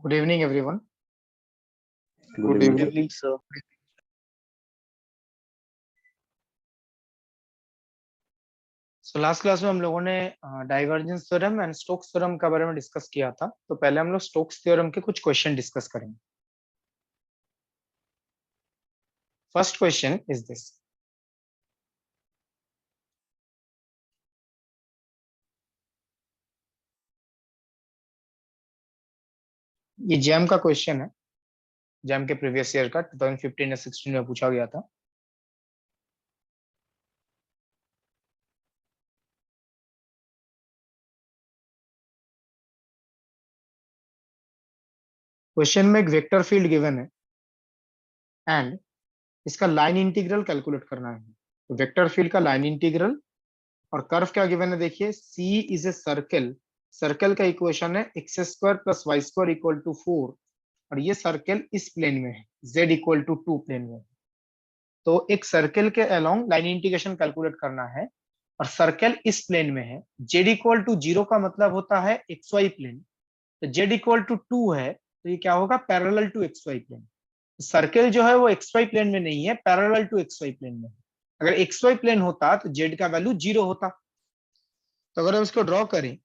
Good evening, everyone. Good evening, sir. So last class में हम लोगों ने divergence theorem and Stokes theorem के बारे में डिस्कस किया था। तो पहले हम लोग स्टोक्स थ्योरम के कुछ क्वेश्चन डिस्कस करेंगे। फर्स्ट क्वेश्चन इज दिस, ये जैम का क्वेश्चन है। जैम के प्रीवियस ईयर का 2015 या 16 में पूछा गया था। क्वेश्चन में एक वेक्टर फील्ड गिवन है एंड इसका लाइन इंटीग्रल कैलकुलेट करना है। तो वेक्टर फील्ड का लाइन इंटीग्रल और कर्व क्या गिवन है, देखिए C is a circle. Circle का इक्वेशन है X square plus Y square equal to 4 और ये सर्कल इस प्लेन में है, z इक्वल टू 2 प्लेन में। तो एक सर्कल के अलोंग लाइन इंटीग्रेशन कैलकुलेट करना है और सर्कल इस प्लेन में है। z इक्वल टू 0 का मतलब होता है एक्स वाई प्लेन, तो z इक्वल टू 2 है तो ये क्या होगा, parallel to X Y plane. Circle जो है वो एक्स वाई प्लेन में नहीं है, parallel to X Y plane में है। अगर एक्स वाई प्लेन होता तो z का वैल्यू 0 होता। तो अगर हम इसको ड्रॉ करें,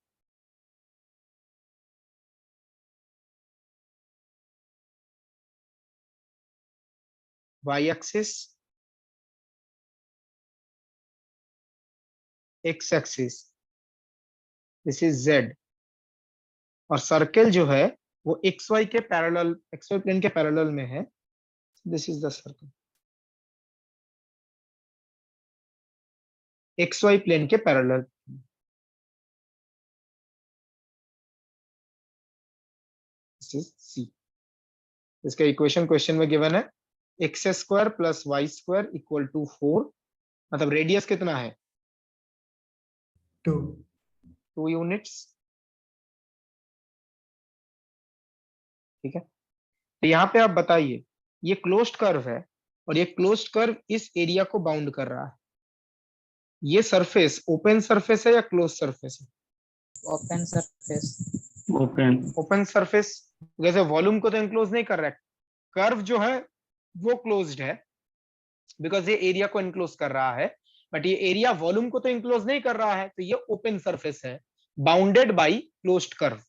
y axis, x axis, this is z, और सर्कल जो है वो एक्स वाई के पैरेलल, एक्स वाई प्लेन के पैरेलल में है। This is the circle, X Y plane के पैरेलल। This is C. इसका इक्वेशन क्वेश्चन में गिवन है X square plus Y square equal to 4, मतलब रेडियस कितना है, 2 यूनिट्स। ठीक है, तो यहाँ पे आप बताइए, ये क्लोज्ड कर्व है और ये क्लोज्ड कर्व इस एरिया को बाउंड कर रहा है। ये सरफेस ओपन सरफेस है या क्लोज सरफेस है? Open surface. ओपन सरफेस, जैसे वॉल्यूम को तो इनक्लोज नहीं कर रहा है। कर्व जो है वो क्लोज्ड है बिकॉज ये एरिया को इनक्लोज कर रहा है, बट ये एरिया वॉल्यूम को तो इनक्लोज नहीं कर रहा है, तो ये ओपन सरफेस है बाउंडेड बाय क्लोज्ड कर्व,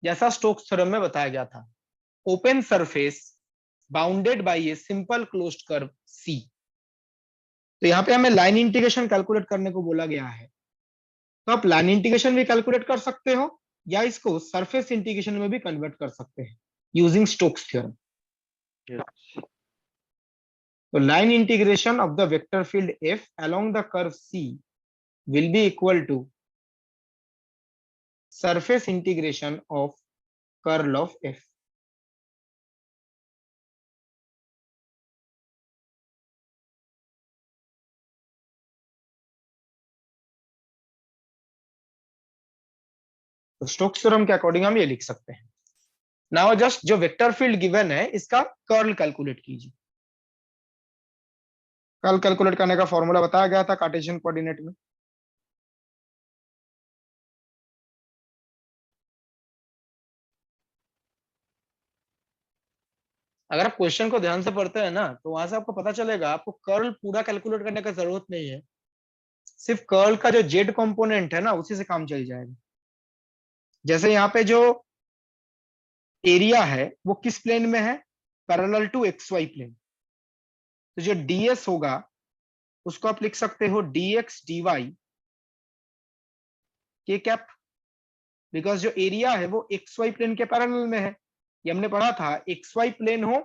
जैसा स्टोक्स थ्योरम में बताया गया था। Open surface bounded by a simple closed curve C. तो यहाँ पे हमें लाइन इंटीग्रेशन कैलकुलेट करने को बोला गया है। तो आप लाइन इंटीग्रेशन भी कैलकुलेट कर सकते हो या इसको सरफेस इंटीग्रेशन में भी कन्वर्ट कर सकते हैं using Stokes theorem. So line integration of the vector field f along the curve C will be equal to surface integration of curl of f. तो स्टोक्स थ्योरम के अकॉर्डिंग हम ये लिख सकते हैं। नाउ जस्ट जो वेक्टर फील्ड गिवन है इसका कर्ल कैलकुलेट कीजिए। कर्ल कैलकुलेट करने का फॉर्मूला बताया गया था कार्टेशियन कोऑर्डिनेट में। अगर आप क्वेश्चन को ध्यान से पढ़ते हैं ना तो वहां से आपको पता चलेगा आपको कर्ल पूरा कैलकुलेट करने का जरूरत नहीं है, सिर्फ कर्ल का जो जेड कंपोनेंट है ना उसी से काम चल जाएगा। जैसे यहाँ पे जो एरिया है वो किस प्लेन में है, parallel to X Y plane. तो जो ds होगा उसको आप लिख सकते हो dx dy के कैप, बिकॉज जो एरिया है वो एक्स वाई प्लेन के पैरेलल में है। ये हमने पढ़ा था एक्स वाई प्लेन हो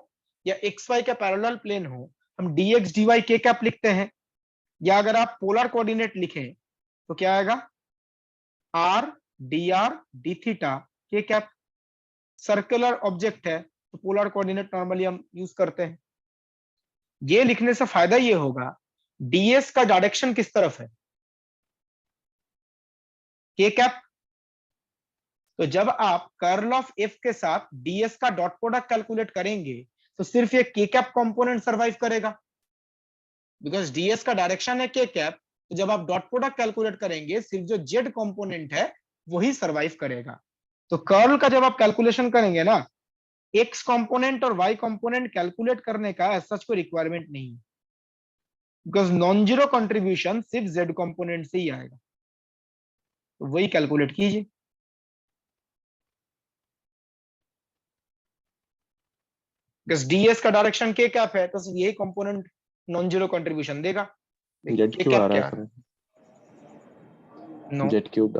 या एक्स वाई का पैरेलल प्लेन हो हम dx dy के कैप लिखते हैं, या अगर आप पोलर कोऑर्डिनेट लिखें तो क्या आएगा r dr d थीटा के कैप। सर्कुलर ऑब्जेक्ट है तो पोलर कोऑर्डिनेट नॉर्मली हम यूज करते हैं। ये लिखने से फायदा ये होगा ds का डायरेक्शन किस तरफ है, के कैप। तो जब आप कर्ल ऑफ f के साथ ds का डॉट प्रोडक्ट कैलकुलेट करेंगे तो सिर्फ ये के कैप कंपोनेंट सर्वाइव करेगा, बिकॉज ds का डायरेक्शन है के कैप। तो जब आप डॉट प्रोडक्ट कैलकुलेट करेंगे सिर्फ जो z कंपोनेंट है वही सर्वाइव करेगा। तो कर्ल का जब आप कैलकुलेशन करेंगे ना एक्स कंपोनेंट और वाई कंपोनेंट कैलकुलेट करने का सच कोई रिक्वायरमेंट नहीं है, बिकॉज नॉन जीरो कंट्रीब्यूशन सिर्फ जेड कंपोनेंट से ही आएगा, तो वही कैलकुलेट कीजिए। बिकॉज डीएस का डायरेक्शन के कैप है, तो यही कंपोनेंट नॉन जीरो कंट्रीब्यूशन देगा। जेड के क्यूब आ कैप रहा क्या है है? Sir, no, Z cube.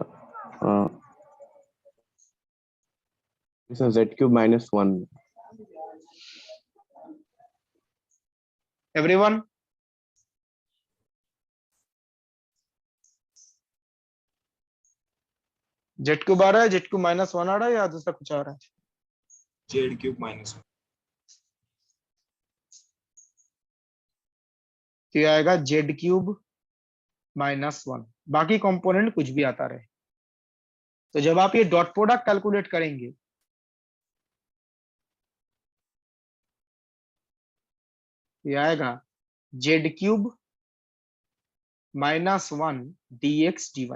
हाँ, Z cube -1। Everyone Z cube आ रहा है, जेड क्यूब -1 आ रहा है या दूसरा कुछ आ रहा है? Z cube -1। तो ये आएगा जेड क्यूब -1, बाकी कंपोनेंट कुछ भी आता रहे। तो जब आप ये डॉट प्रोडक्ट कैलकुलेट करेंगे, ये आएगा जेड क्यूब -1 dx dy।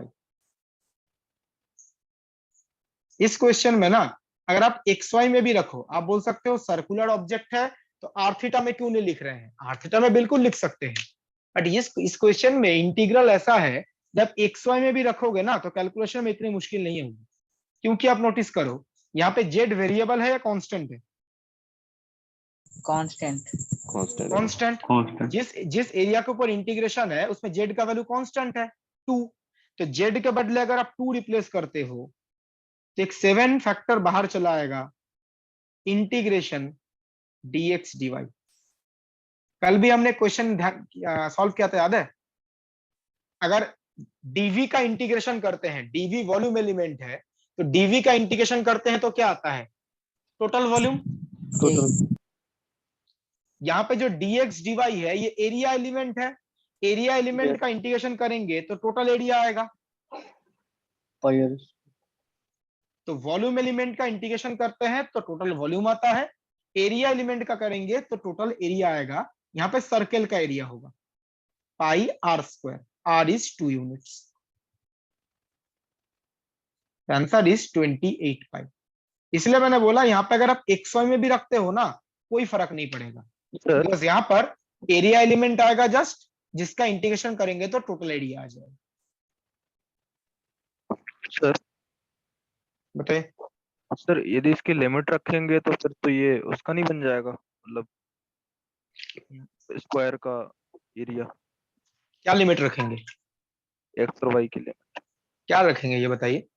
इस क्वेश्चन में ना, अगर आप एक्स वाई में भी रखो, आप बोल सकते हो सर्कुलर ऑब्जेक्ट है तो आर थीटा में क्यों नहीं लिख रहे हैं? आर थीटा में बिल्कुल लिख सकते हैं, बट इस क्वेश्चन में इंटीग्रल ऐसा है, जब एक्स वाई में भी रखोगे ना तो कैलकुलेशन में इतनी मुश्किल नहीं होगी। क्योंकि आप नोटिस करो, यहाँ पे जेड वेरिएबल है या कांस्टेंट है? कांस्टेंट। कांस्टेंट। कांस्टेंट। जिस एरिया के ऊपर इंटीग्रेशन है उसमें जेड का वैल्यू कांस्टेंट है 2, तो जेड के बदले अगर आप 2 रिप्लेस करते हो तो एक 7 फैक्टर बाहर चला आएगा, इंटीग्रेशन dx dy। कल भी हमने क्वेश्चन सॉल्व किया था, याद है? अगर dv का इंटीग्रेशन करते हैं, dv वॉल्यूम एलिमेंट है, तो dv का इंटीग्रेशन करते हैं तो क्या आता है? Total volume. टोटल। यहाँ पे जो dx dy है ये एरिया एलिमेंट है, एरिया एलिमेंट Yes. का इंटीग्रेशन करेंगे तो टोटल एरिया आएगा। तो वॉल्यूम एलिमेंट का इंटीग्रेशन करते हैं तो टोटल वॉल्यूम आता है, एरिया एलिमेंट का करेंगे तो टोटल एरिया आएगा। यहाँ पे सर्कल का एरिया होगा pi R square, R is 2 units, answer is 28 pi. इसलिए मैंने बोला यहाँ पे अगर आप एक्स वाई में भी रखते हो ना कोई फर्क नहीं पड़ेगा, बिकॉज यहाँ पर एरिया एलिमेंट आएगा जस्ट, जिसका इंटीग्रेशन करेंगे तो टोटल एरिया आ जाएगा। सर बताइए। सर यदि इसकी लिमिट रखेंगे तो फिर तो ये उसका नहीं बन जाएगा, मतलब स्क्वायर का एरिया क्या लिमिट रखेंगे? एक्स और वाई के लिए। क्या रखेंगे ये बताइए।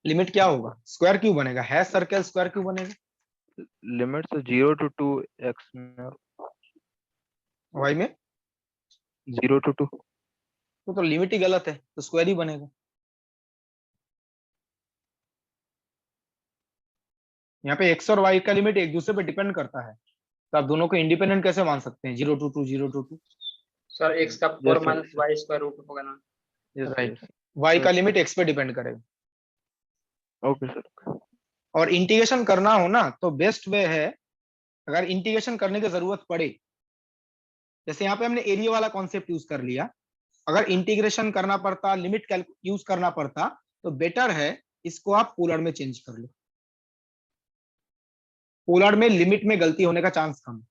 लिमिट क्या होगा? स्क्वायर क्यों बनेगा? है सर्कल, स्क्वायर क्यों बनेगा? लिमिट से 0 to 2 एक्स में, वाई में 0 to 2। तो लिमिट ही गलत है, तो स्क्वायर ही बनेगा। यहाँ पे एक्स और वाई का लिमिट एक दूसरे पे डिपेंड करता है, तो आप दोनों को इंडिपेंडेंट कैसे मान सकते हैं? 0 to 2 0 to 2। सर एक्स का Yes, 4 sir. Minus Y square root होगा ना। यस राइट, वाई का Yes, लिमिट एक्स पे डिपेंड करेगा। Okay sir. और इंटीग्रेशन करना हो ना तो बेस्ट वे है, अगर इंटीग्रेशन करने की जरूरत पड़े, जैसे यहाँ पे हमने एरिया वाला कॉन्सेप्ट यूज कर लिया, अगर इंटीग्रेशन करना पड़ता, लिमिट यूज करना पड़ता, तो बेटर है इसको आप पोलर में चेंज कर लो। पोलर में लिमिट में गलती होने का चांस कम।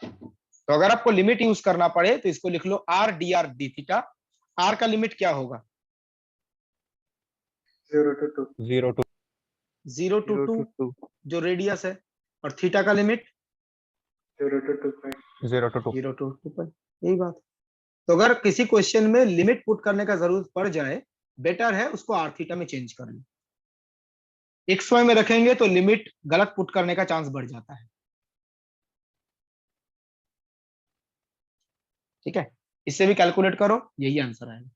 तो अगर आपको लिमिट यूज करना पड़े तो इसको लिख लो R D R D theta. R का लिमिट क्या होगा? 0 to 2। 0 to 2 जो रेडियस है, और थीटा का लिमिट 0 to 2 0 to 2। यही बात। तो अगर किसी क्वेश्चन में लिमिट पुट करने का जरूरत पड़ जाए, बेटर है उसको आर थीटा में चेंज कर लो। एक्स वाई में रखेंगे तो लिमिट गलत पुट करने का चांस बढ़ जाता है। ठीक है, इससे भी कैलकुलेट करो, यही आंसर आएगा।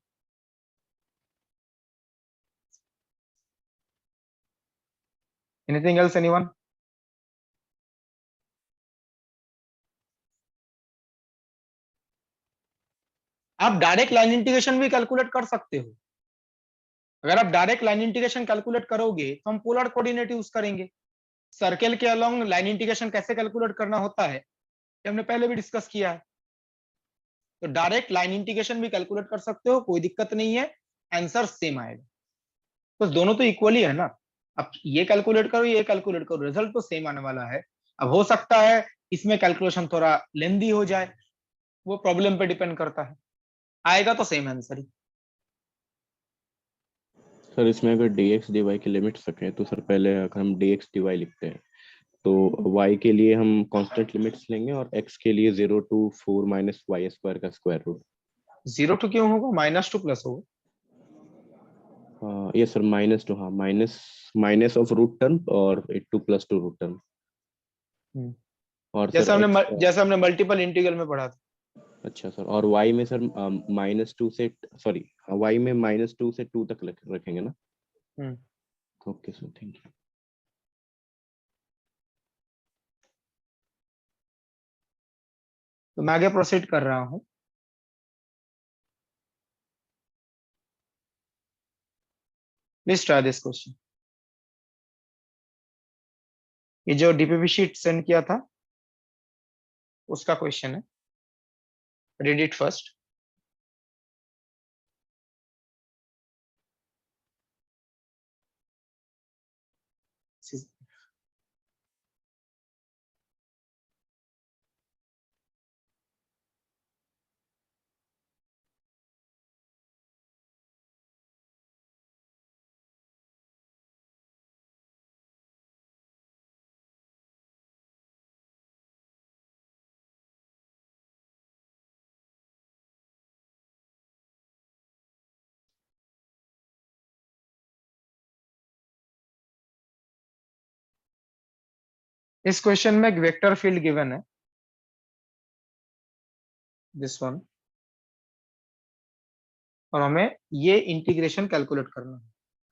Anything else anyone? आप डायरेक्ट लाइन इंटीग्रेशन भी कैलकुलेट कर सकते हो। अगर आप डायरेक्ट लाइन इंटीग्रेशन कैलकुलेट करोगे तो हम पोलर कोऑर्डिनेट यूज करेंगे। सर्कल के अलोंग लाइन इंटीग्रेशन कैसे कैलकुलेट करना होता है ये हमने पहले भी डिस्कस किया है। तो डायरेक्ट लाइन इंटीग्रेशन भी कैलकुलेट कर सकते हो, कोई दिक्कत नहीं है। आंसर सेम आएगा। तो दोनों तो इक्वली है ना, अब ये कैलकुलेट करो ये कैलकुलेट करो, रिजल्ट तो सेम आने वाला है। अब हो सकता है इसमें कैलकुलेशन थोड़ा लेंदी हो जाए, वो प्रॉब्लम पे डिपेंड करता है, आएगा तो सेम आंसर ही। सर इसमें अगर dx dy की लिमिट्स रखें तो सर पहले अगर हम dx dy लिखते हैं तो y के लिए हम कांस्टेंट लिमिट्स लेंगे और x के लिए 0 to 4 माइनस वाई स्क्वायर का स्क्वायर रूट। 0 टू क्यों होगा, -2 प्लस होगा। ये सर -2, हाँ माइनस ऑफ रूट टर्म और 2 + 2 रूट टर्म। और जैसे सर हमने x, जैसे हमने मल्टीपल इंटीग्रल में पढ़ा था। अच्छा सर, और y में सर -2 से सॉरी y में -2 से 2 तक रखेंगे ना। Okay sir, thank you. तो मैं आगे प्रोसीड कर रहा हूं। Please try this question. ये जो डीपीपी शीट सेंड किया था उसका क्वेश्चन है, रीड इट फर्स्ट। इस क्वेश्चन में एक वेक्टर फील्ड गिवन है, दिस वन, और हमें ये इंटीग्रेशन कैलकुलेट करना है,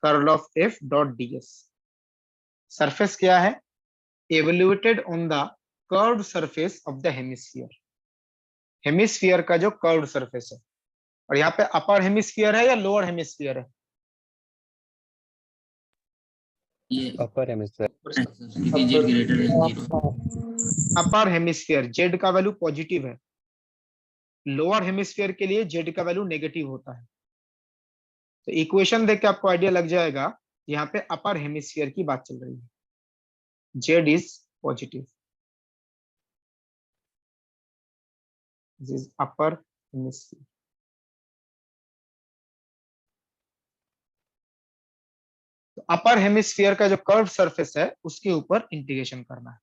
curl of F dot DS. Surface क्या है, evaluated on the curved surface of the hemisphere. Hemisphere का जो कर्व्ड सरफेस है, और यहाँ पे अपर हेमिस्फीयर है या लोअर हेमिस्फीयर है, ये अपर हेमिस्फीयर। क्योंकि जेड ग्रेटर देन 0। अपर हेमिस्फीयर जेड का वैल्यू पॉजिटिव है, लोअर हेमिस्फीयर के लिए जेड का वैल्यू नेगेटिव होता है। तो इक्वेशन देख के आपको आइडिया लग जाएगा, यहाँ पे अपर हेमिस्फीयर की बात चल रही है, Z is positive, this is upper hemisphere. तो अपर हेमिस्फीयर का जो कर्व सरफेस है उसके ऊपर इंटीग्रेशन करना है।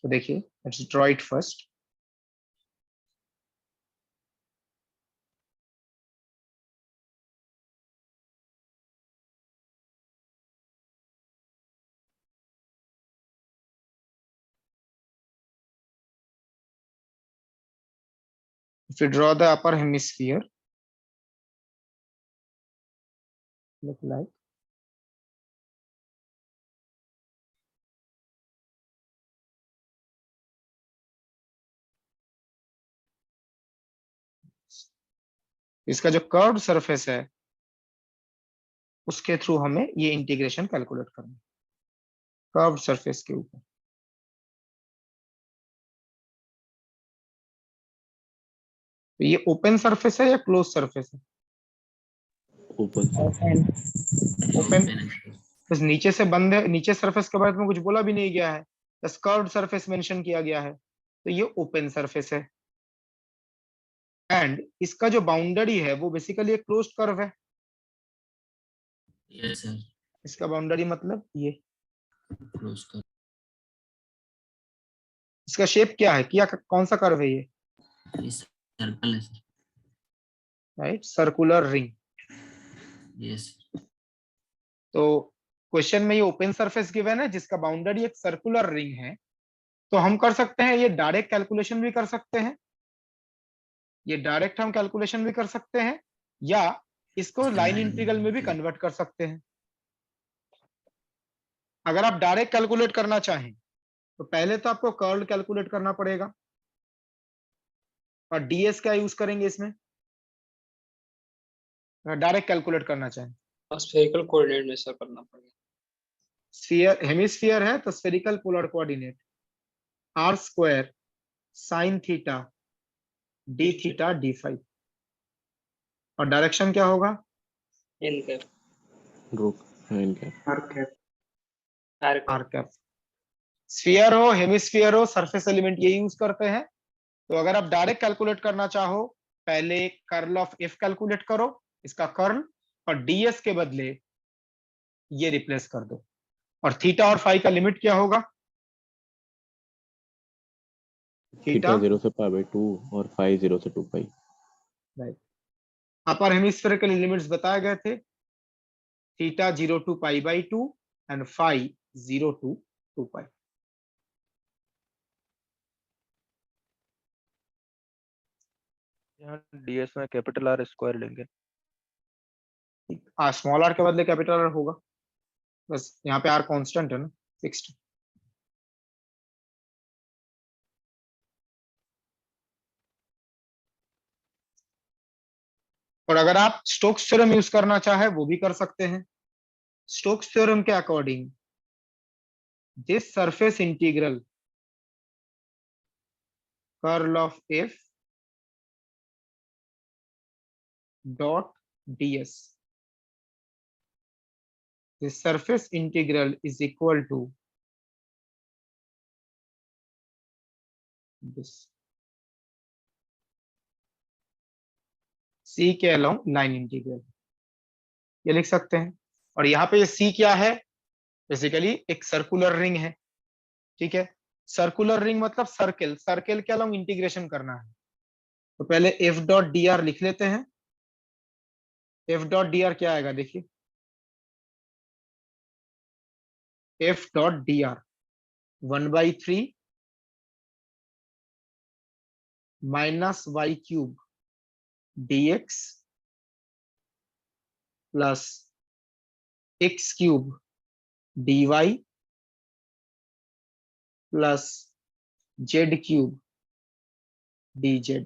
तो देखिए, let's draw it first. If you draw the upper hemisphere, look like इसका जो कर्व सरफेस है उसके थ्रू हमें ये इंटीग्रेशन कैलकुलेट करना है, कर्व सरफेस के ऊपर। तो ये ओपन सरफेस है या क्लोज सरफेस है, ओपन ओपन, बस नीचे से बंद है, नीचे सरफेस के बारे में कुछ बोला भी नहीं गया है, बस कर्व्ड सरफेस मेंशन किया गया है, तो ये ओपन सरफेस है। एंड इसका जो बाउंड्री है वो बेसिकली एक क्लोज्ड कर्व है। यस सर, इसका बाउंड्री मतलब ये, क्लोज कर। इसका शेप क्या है, क्या कौन सा कर्व है ये, सर्कल है sir. Right, circular ring. Yes तो क्वेश्चन में ये ओपन सरफेस गिवन है जिसका बाउंड्री एक सर्कुलर रिंग है। तो हम कर सकते हैं ये डायरेक्ट कैलकुलेशन भी कर सकते हैं, ये डायरेक्ट हम कैलकुलेशन भी कर सकते हैं, या इसको लाइन इंटीग्रल में भी कन्वर्ट कर सकते हैं। अगर आप डायरेक्ट कैलकुलेट करना चाहें तो पहले तो आपको कर्ल कैलकुलेट करना पड़ेगा, और डीएस क्या यूज करेंगे इसमें, अगर डायरेक्ट कैलकुलेट करना चाहें। स्फेरिकल कोऑर्डिनेट में सर करना पड़ेगा। स्फीयर हेमिस्फीयर है तो spherical polar coordinate, R square sine theta D theta D five, और डायरेक्शन क्या होगा, इन कैप रुक इनके R cap R are cap. Sphere हो, हेमिस्फीयर हो, सरफेस एलिमेंट ये यूज करते हैं। तो अगर आप डायरेक्ट कैलकुलेट करना चाहो, पहले कर्ल ऑफ एफ कैलकुलेट करो, इसका कर्ल, और डीएस के बदले ये रिप्लेस कर दो। और थीटा और फाई का लिमिट क्या होगा? थीटा 0 से पाई बाई 2 और फाई 0 से 2 पाई। राइट, अपर हेमिस्फीयर के लिमिट्स बताए गए थे, theta 0 to pi by 2 and phi 0 to 2 pi. यहाँ डीएस में कैपिटल आर स्क्वायर लेंगे। स्मॉल आर के बदले कैपिटल आर होगा, बस यहाँ पे आर कांस्टेंट है ना, फिक्स्ड। और अगर आप स्टोक्स थ्योरम यूज करना चाहे वो भी कर सकते हैं। स्टोक्स थ्योरम के according this surface integral curl of F dot ds, this surface integral is equal to this c के अलोंग लाइन इंटीग्रल, ये लिख सकते हैं। और यहाँ पे ये c क्या है? बेसिकली एक सर्कुलर रिंग है, ठीक है। सर्कुलर रिंग मतलब सर्कल, सर्कल के अलोंग इंटीग्रेशन करना है। तो पहले एफ डॉट डी आर लिख लेते हैं। एफ डॉट डी आर क्या आएगा देखिए, F dot D R 1/3 minus Y cube dx plus X cube dy plus Z cube dz।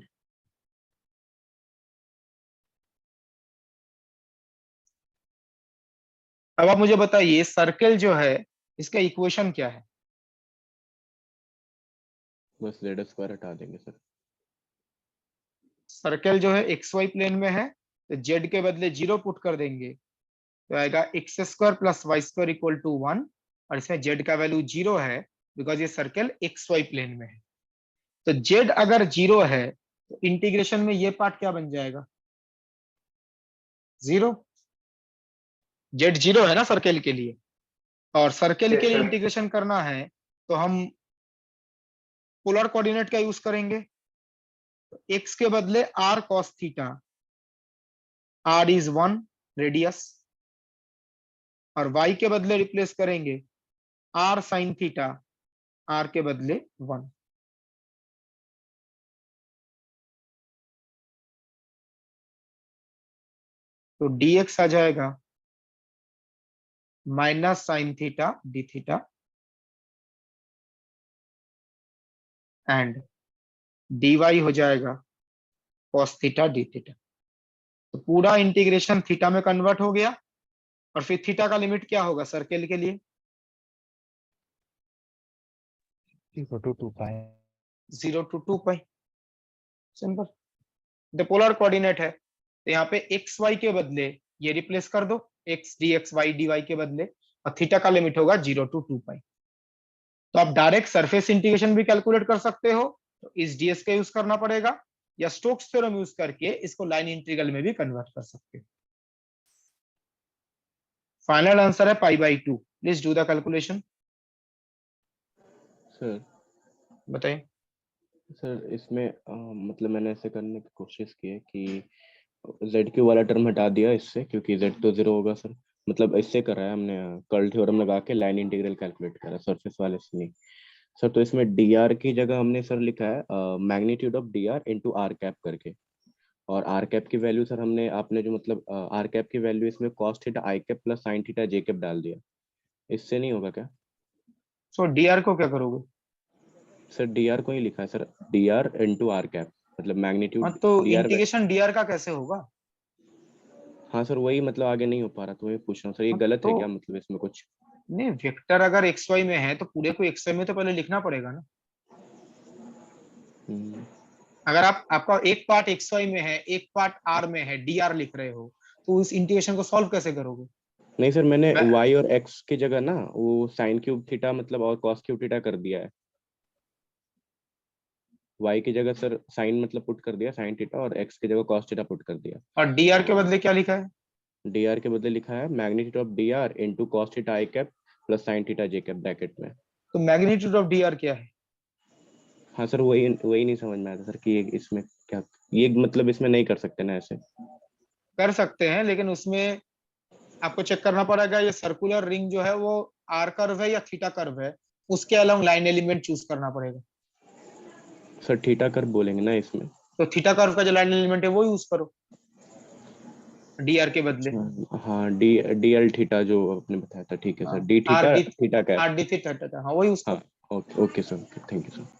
अब आप मुझे बताइए सर्कल जो है इसका इक्वेशन क्या है? बस जेड स्क्वायर हटा देंगे सर। सर्कल जो है एक्स वाई प्लेन में है, तो जेड के बदले 0 पुट कर देंगे, तो आएगा X square plus Y square equal to 1। और इसमें जेड का वैल्यू 0 है बिकॉज ये सर्कल एक्स वाई प्लेन में है। तो जेड अगर 0 है तो इंटीग्रेशन में ये पार्ट क्या बन जाएगा? 0। जेड 0 है ना सर्कल के लिए, और सर्कल के लिए इंटीग्रेशन करना है तो हम पोलर कोऑर्डिनेट का यूज करेंगे। तो एक्स के बदले R cos theta, R is 1 radius, और वाई के बदले रिप्लेस करेंगे आर साइन थीटा, आर के बदले 1। तो dx आ जाएगा minus sign theta D theta and dy हो जाएगा cos थीटा डी थीटा। तो पूरा इंटीग्रेशन थीटा में कन्वर्ट हो गया। और फिर थीटा का लिमिट क्या होगा सर्कल के लिए? 0 to 2 pi. 0 to 2 pi, simple. The polar coordinate है तो यहाँ पे एक्स वाई के बदले ये रिप्लेस कर दो, X D X Y D Y के बदले, और थीटा का लिमिट होगा 0 to 2 पाई। तो आप डायरेक्ट सरफेस इंटीग्रेशन भी कैलकुलेट कर सकते हो, तो इस डीएस का यूज करना पड़ेगा, या स्टोक्स थ्योरम यूज करके इसको लाइन इंटीग्रल में भी कन्वर्ट कर सकते हो। फाइनल आंसर है पाई by 2। Please do the calculation. Sir बताइए। सर इसमें मतलब मैंने ऐसे करने की कोशिश की है कि जेड क्यू वाला टर्म हटा दिया इससे, क्योंकि जेड तो 0 होगा सर। मतलब इससे करा है हमने, कर्ल थ्योरम लगा के लाइन इंटीग्रल कैलकुलेट करा, सरफेस वाले से नहीं सर। तो इसमें dr की जगह हमने सर लिखा है magnitude of dr into r cap करके। और r कैप की वैल्यू सर हमने, आपने जो मतलब r कैप की वैल्यू इसमें cos theta i cap plus sin theta j cap डाल दिया। इससे नहीं होगा क्या सो डीआर को क्या करोगे? सर? dr को ही लिखा है sir, dr into r cap, मतलब मैग्नीट्यूड तो dr। इंटीग्रेशन डीआर का कैसे होगा? हाँ सर वही, मतलब आगे नहीं हो पा रहा, तो वही पूछ रहा हूँ सर, ये गलत है तो क्या मतलब इसमें कुछ? नहीं, वेक्टर अगर एक्स वाई में है तो पूरे को एक्स वाई में तो पहले लिखना पड़ेगा ना। हम्म, अगर आप आपका एक पार्ट एक्स वाई में है, एक पार्ट आर में है, डी आर लिख रहे हो, तो इस इंटीग्रेशन को सॉल्व कैसे करोगे? नहीं सर, मैंने मैं- y और x की जगह ना वो साइन क्यूब थीटा मतलब और कॉस क्यूब थीटा कर दिया है। y की जगह सर साइन मतलब पुट कर दिया साइन थीटा, और x की जगह कॉस थीटा पुट कर दिया। और dr के बदले क्या लिखा है? dr के बदले लिखा है magnitude of dr into cos theta i cap plus sin theta j cap bracket में। तो मैग्नीट्यूड ऑफ dr क्या है? हाँ सर, वही वही नहीं समझ में आता सर कि इसमें क्या, ये मतलब इसमें नहीं कर सकते ना ऐसे। कर सकते हैं, लेकिन उसमें आपको चेक करना पड़ेगा ये सर्कुलर रिंग जो है वो आर कर्व है या थीटा कर्व है, उसके अलावा लाइन एलिमेंट चूज करना पड़ेगा। सर थीटा कर बोलेंगे ना इसमें। तो थीटा कर्व का जो लाइन एलिमेंट है वो यूज करो dr के बदले। हाँ, डी एल थीटा जो आपने बताया था, ठीक है sir, D R theta D theta cap. Are D theta, हाँ वो यूज हाँ, करो। Okay okay sir, thank you sir.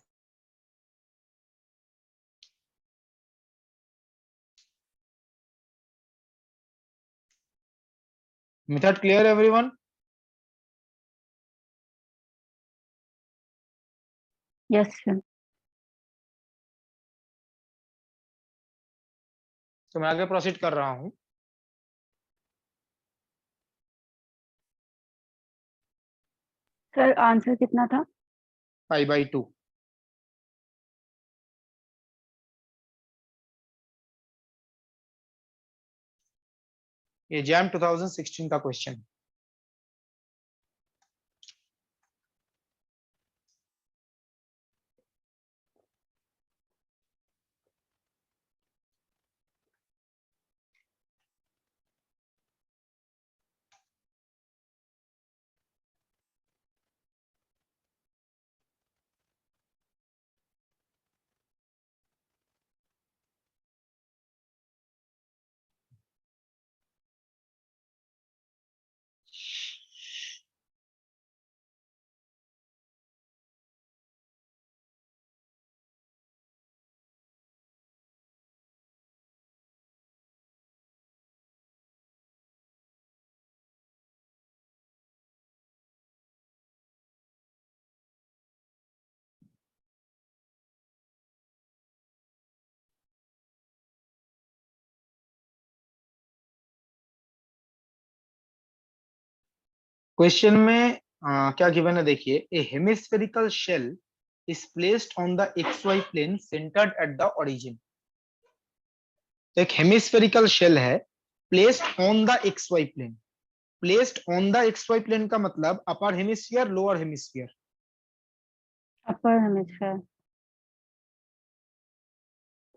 Method clear everyone? Yes sir. तो मैं आगे प्रोसीड कर रहा हूं। सर आंसर कितना था? 5/2। ये जैम 2016 का क्वेश्चन। क्वेश्चन में क्या गिवन है देखिए, a hemispherical shell is placed on the XY plane centred at the origin. तो एक हेमिस्फेरिकल शेल है placed on the XY plane. Placed on the XY plane का मतलब upper hemisphere lower hemisphere. Upper hemisphere.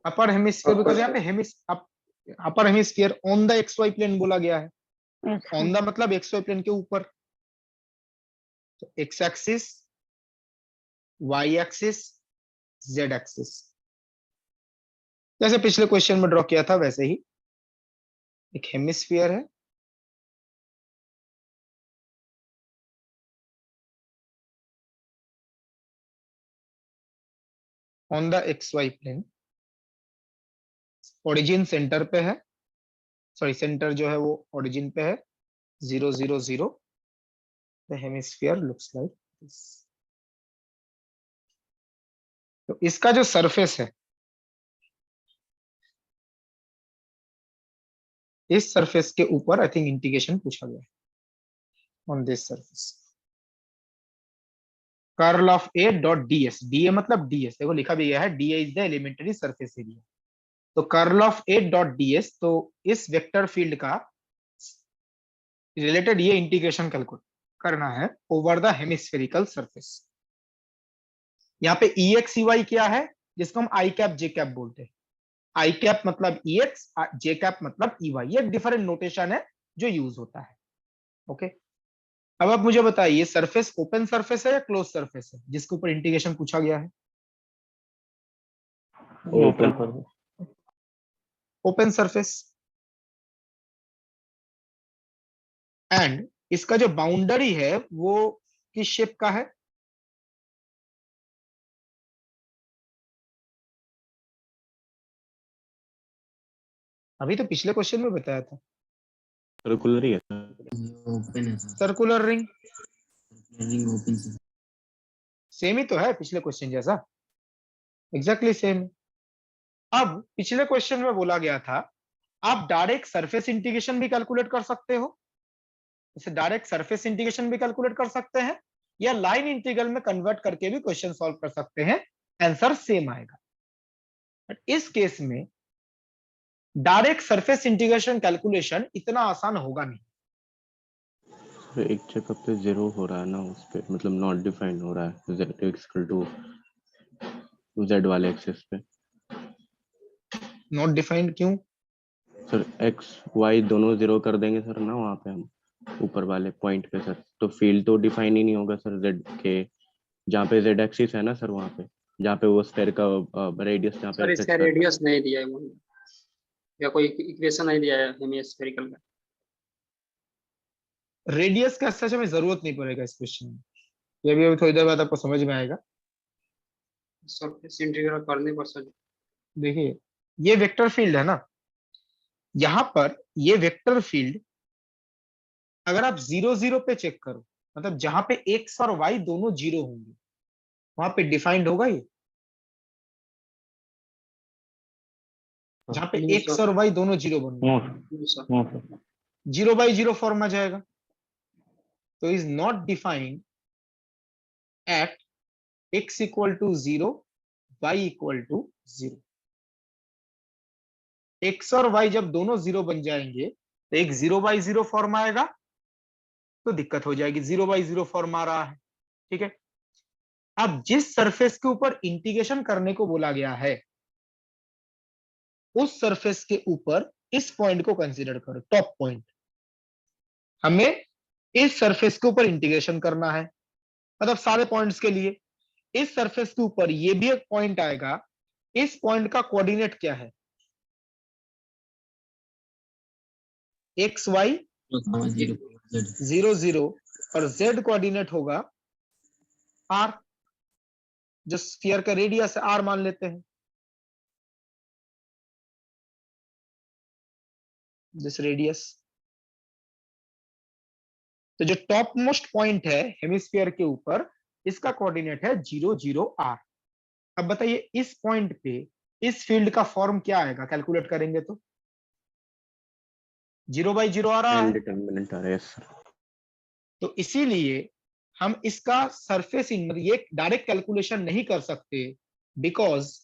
Upper hemisphere because यहाँ पे upper hemisphere on the XY plane बोला गया है। यस ऑन द मतलब XY प्लेन के ऊपर। तो X axis, Y axis, Z axis, जैसे पिछले क्वेश्चन में ड्रॉ किया था वैसे ही एक हेमिस्फीयर है on the XY plane. Origin centre पे है, सॉरी सेंटर जो है वो ओरिजिन पे है 0 0 0। The hemisphere looks like this. तो इसका जो सरफेस है, इस सरफेस के ऊपर आई थिंक इंटीग्रेशन पूछा गया है on this surface. Curl of A dot ds, da मतलब ds, देखो लिखा भी गया है da is the elementary surface area. तो curl of A dot ds, तो इस वेक्टर फील्ड का रिलेटेड ये इंटीग्रेशन कैलकुलेट करना है ओवर द हेमिस्फेरिकल सरफेस। यहाँ पे EX EY क्या है, जिसको हम आई कैप जे कैप बोलते हैं। आई कैप मतलब EX, जे कैप मतलब EY। ये डिफरेंट नोटेशन है जो यूज होता है। ओके, अब आप मुझे बताइए सरफेस ओपन सरफेस है या क्लोज सरफेस है जिसके ऊपर इंटीग्रेशन पूछा गया है? ओपन। Open surface. एंड इसका जो बाउंड्री है वो किस शेप का है? अभी तो पिछले क्वेश्चन में बताया था, सर्कुलर ही है सर। ओपन है sir. Circular ring. Ring open sir. Same ही तो है पिछले क्वेश्चन जैसा, एग्जैक्टली सेम। अब पिछले क्वेश्चन में बोला गया था आप डायरेक्ट सरफेस इंटीग्रेशन भी कैलकुलेट कर सकते हो, इसे डायरेक्ट सरफेस इंटीग्रेशन भी कैलकुलेट कर सकते हैं, या लाइन इंटीग्रल में कन्वर्ट करके भी क्वेश्चन सॉल्व कर सकते हैं, आंसर सेम आएगा। बट इस केस में डायरेक्ट सरफेस इंटीग्रेशन कैलकुलेशन इतना आसान होगा नहीं। एक जगह पे 0 हो रहा है ना, उस पे मतलब नॉट डिफाइंड हो रहा है z इक्वल टू z वाले एक्सिस पे। नॉट डिफाइंड क्यों? सर x y दोनों 0 कर देंगे सर ना वहाँ पे हम ऊपर वाले पॉइंट पे सर, तो फील्ड तो डिफाइन ही नहीं होगा सर z के, जहाँ पे z एक्सिस है ना सर, वहाँ पे जहाँ पे वो स्फीयर का रेडियस जहाँ पे सर affect इसका कर रहा है। रेडियस नहीं दिया है वहाँ, या कोई इक्वेशन नहीं दिया है हेमिस्फेरिकल का। रेडियस का सच में जरूरत नहीं पड़ेगा इस क्वेश्चन में, ये भी थोड़ी देर बाद आपको समझ में आएगा। सरफेस इंटीग्रल करने पर सर देखिए ये वेक्टर फील्ड है ना, यहां पर ये वेक्टर फील्ड अगर आप 0 0 पे चेक करो, मतलब जहां पे x और y दोनों 0 होंगे वहां पे डिफाइंड होगा ये, जहां पे नहीं x सर, और y दोनों 0 बन गए नहीं सर, 0 by 0 फॉर्म आ जाएगा, तो is not defined at x equal to 0 y equal to 0। x और y जब दोनों 0 बन जाएंगे तो एक 0 by 0 फॉर्म आएगा, तो दिक्कत हो जाएगी, 0 by 0 फॉर्म आ रहा है, ठीक है। अब जिस सरफेस के ऊपर इंटीग्रेशन करने को बोला गया है उस सरफेस के ऊपर इस पॉइंट को कंसीडर करो, टॉप पॉइंट। हमें इस सरफेस के ऊपर इंटीग्रेशन करना है, मतलब सारे पॉइंट्स के लिए इस सरफेस के ऊपर ये भी एक पॉइंट आएगा, इस पॉइंट का कोऑर्डिनेट क्या है, एक्स वाई 0 0 और z कोऑर्डिनेट होगा r, जो स्फीयर का रेडियस है r मान लेते हैं, दिस रेडियस। तो जो टॉप मोस्ट पॉइंट है हेमिस्फीयर के ऊपर, इसका कोऑर्डिनेट है 0 0 r। अब बताइए इस पॉइंट पे इस फील्ड का फॉर्म क्या आएगा, कैलकुलेट करेंगे तो 0 by 0 आ रहा है, इनडिटरमिनेट आ रहा है सर। तो इसीलिए हम इसका सरफेस ये डायरेक्ट कैलकुलेशन नहीं कर सकते, because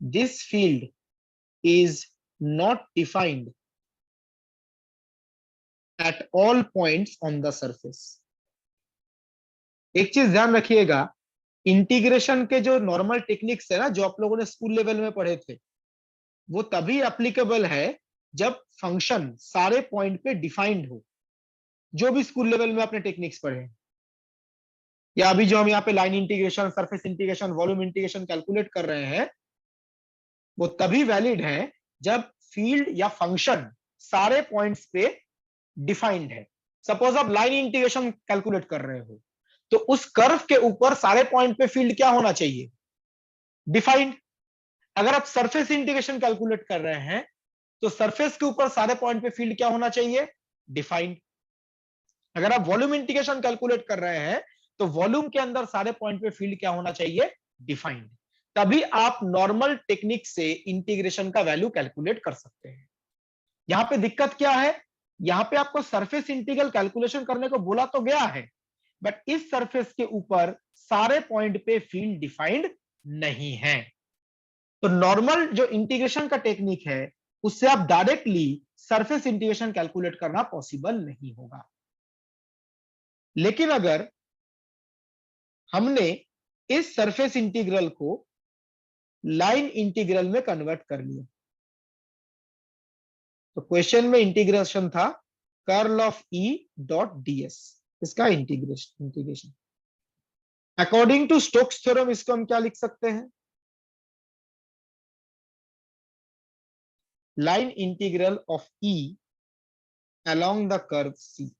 this field is not defined eight all points on the surface. एक चीज ध्यान रखिएगा, इंटीग्रेशन के जो नॉर्मल टेक्निक्स है ना, जो आप लोगों ने स्कूल लेवल में पढ़े थे, वो तभी एप्लीकेबल है जब फंक्शन सारे पॉइंट पे डिफाइंड हो। जो भी स्कूल लेवल में आपने टेक्निक्स पढ़े हैं, या अभी जो हम यहाँ पे line integration, surface integration, volume integration calculate कर रहे हैं, वो तभी वैलिड है जब फील्ड या फंक्शन सारे पॉइंट्स पे डिफाइंड है। सपोज आप लाइन इंटीग्रेशन कैलकुलेट कर रहे हो, तो उस कर्व के ऊपर सारे पॉइंट पे फील्ड क्या होना चाहिए, डिफाइंड। अगर आप सरफेस इंटीग्रेशन कैलकुलेट कर रहे हैं तो सरफेस के ऊपर सारे पॉइंट पे फील्ड क्या होना चाहिए, डिफाइंड। अगर आप वॉल्यूम इंटीग्रेशन कैलकुलेट कर रहे हैं तो वॉल्यूम के अंदर सारे पॉइंट पे फील्ड क्या होना चाहिए, डिफाइंड। तभी आप नॉर्मल टेक्निक से इंटीग्रेशन का वैल्यू कैलकुलेट कर सकते हैं। यहां पे दिक्कत क्या है, यहां पे आपको सरफेस इंटीग्रल कैलकुलेशन करने को बोला तो गया है, बट इस सरफेस के ऊपर सारे पॉइंट पे फील्ड डिफाइंड नहीं है। तो नॉर्मल जो इंटीग्रेशन का टेक्निक है उससे आप डायरेक्टली सरफेस इंटीग्रेशन कैलकुलेट करना पॉसिबल नहीं होगा। लेकिन अगर हमने इस सरफेस इंटीग्रल को लाइन इंटीग्रल में कन्वर्ट कर लिया, तो क्वेश्चन में इंटीग्रेशन था curl of E dot ds, इसका integration according to Stokes theorem इसको हम क्या लिख सकते हैं, line integral of E along the curve C।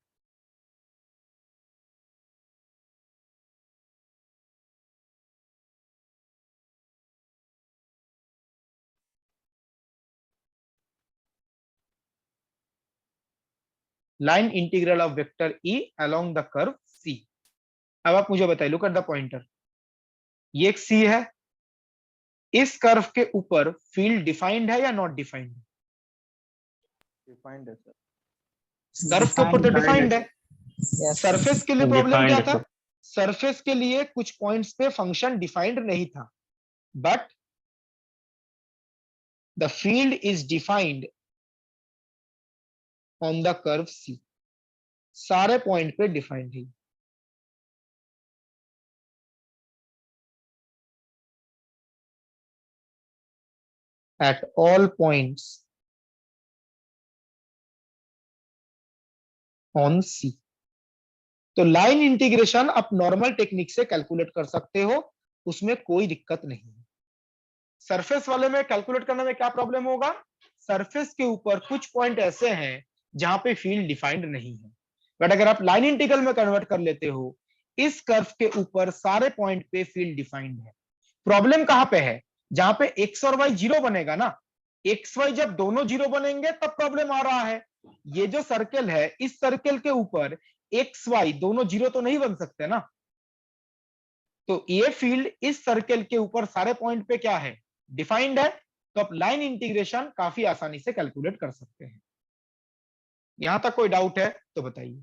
Line integral of vector E along the curve C। अब आप मुझे बताइए, लुक एट द पॉइंटर, ये एक C है, इस कर्व के ऊपर फील्ड डिफाइंड है या नॉट डिफाइंड है, डिफाइंड है सर। कर्व के ऊपर तो डिफाइंड है। Yes. सरफेस के लिए प्रॉब्लम क्या Defined है था? सरफेस के लिए कुछ पॉइंट्स पे फंक्शन डिफाइंड नहीं था, but the field is defined on the curve C. सारे पॉइंट पे डिफाइंड है। At all points on C. तो लाइन इंटीग्रेशन आप नॉर्मल टेक्निक से कैलकुलेट कर सकते हो, उसमें कोई दिक्कत नहीं है। सरफेस वाले में कैलकुलेट करने में क्या प्रॉब्लम होगा? सरफेस के ऊपर कुछ पॉइंट ऐसे हैं जहां पे फील्ड डिफाइंड नहीं है, बट अगर आप लाइन इंटीग्रल में कन्वर्ट कर लेते हो, इस कर्व के ऊपर सारे पॉइंट पे फील्ड डिफाइंड है। प्रॉब्लम कहां पे है? जहां पे एक्स और वाई जीरो बनेगा ना, एक्स वाई जब दोनों जीरो बनेंगे तब प्रॉब्लम आ रहा है। ये जो सर्कल है, इस सर्कल के ऊपर एक्स वाई दोनों जीरो तो नहीं बन सकते ना, तो ये फील्ड इस सर्कल के ऊपर सारे पॉइंट पे क्या है? डिफाइंड है। तो आप लाइन इंटीग्रेशन काफी आसानी से कैलकुलेट कर सकते हैं। यहां तक कोई डाउट है तो बताइए।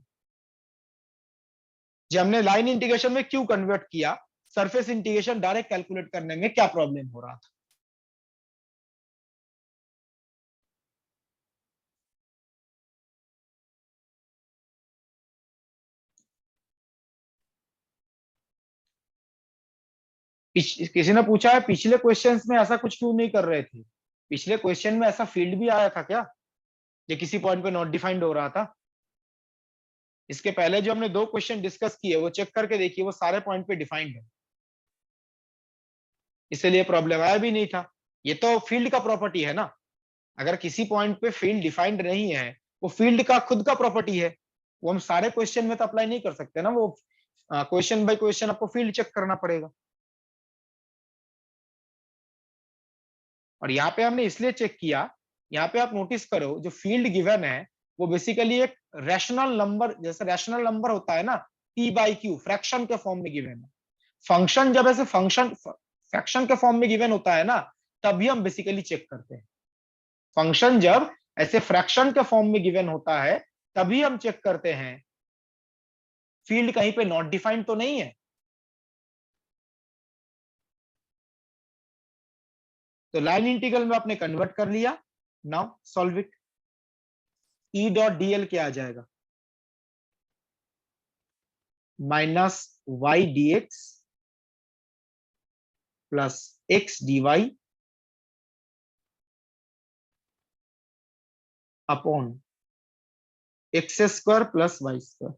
जब हमने लाइन इंटीग्रेशन में क्यों कन्वर्ट किया, सरफेस इंटीग्रेशन डायरेक्ट कैलकुलेट करने में क्या प्रॉब्लम हो रहा था? किसी ने पूछा है पिछले क्वेश्चंस में ऐसा कुछ क्यों नहीं कर रहे थे? पिछले क्वेश्चन में ऐसा फील्ड भी आया था क्या जो किसी पॉइंट पे नॉट डिफाइंड हो रहा था? इसके पहले जो हमने दो क्वेश्चन डिस्कस किए वो चेक करके देखिए, वो सारे पॉइंट पे डिफाइंड है, इसलिए प्रॉब्लम आया भी नहीं था। ये तो फील्ड का प्रॉपर्टी है ना, अगर किसी पॉइंट पे फील्ड डिफाइंड नहीं है, वो फील्ड का खुद का प्रॉपर्टी है, वो हम सारे क्वेश्चन में तो अप्लाई नहीं कर सकते ना, वो क्वेश्चन बाय क्वेश्चन आपको फील्ड चेक करना पड़ेगा। और यहाँ पे हमने इसलिए चेक किया, यहाँ पे आप नोटिस करो जो फील्ड गिवन है वो बेसिकली एक रैशनल नंबर, जैसे रैशनल नंबर होता है ना, p बाई क्यू, फ्रैक्शन के फॉर्म में गिवन है। फंक्शन जब ऐसे फंक्शन फ्रैक्शन के फॉर्म में गिवन होता है ना, तभी हम बेसिकली चेक करते हैं। फंक्शन जब ऐसे फ्रैक्शन के फॉर्म में गिवन होता है तभी हम चेक करते हैं फील्ड कहीं पे नॉट डिफाइंड तो नहीं है। तो लाइन इंटीग्रल में आपने कन्वर्ट कर लिया, now solve it. E dot dl क्या आ जाएगा? Minus y d x plus x d y upon x square plus Y square.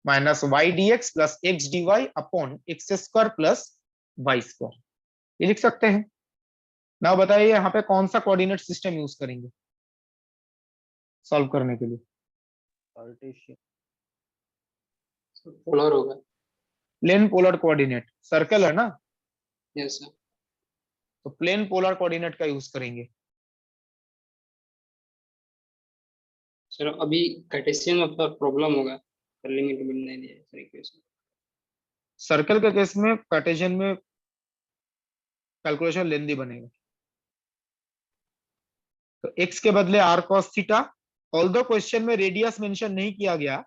Minus y d x plus x d y upon x square plus Y square, ये लिख सकते हैं ना। बताइए यहाँ पे कौन सा कोऑर्डिनेट सिस्टम यूज करेंगे सॉल्व करने के लिए? कार्टेशियन। पोलर होगा। प्लेन पोलर कोऑर्डिनेट, सर्कल है ना, यस सर। तो प्लेन पोलर कोऑर्डिनेट का यूज करेंगे। सर अभी कार्टेशियन में प्रॉब्लम होगा, लिमिट मिल नहीं दिया सर इक्वेशन। सर्कल के केस में कार्टेशियन में कैलकुलेशन लेंदी बनेगा। तो x के बदले r cos theta, although question में रेडियस मेंशन नहीं किया गया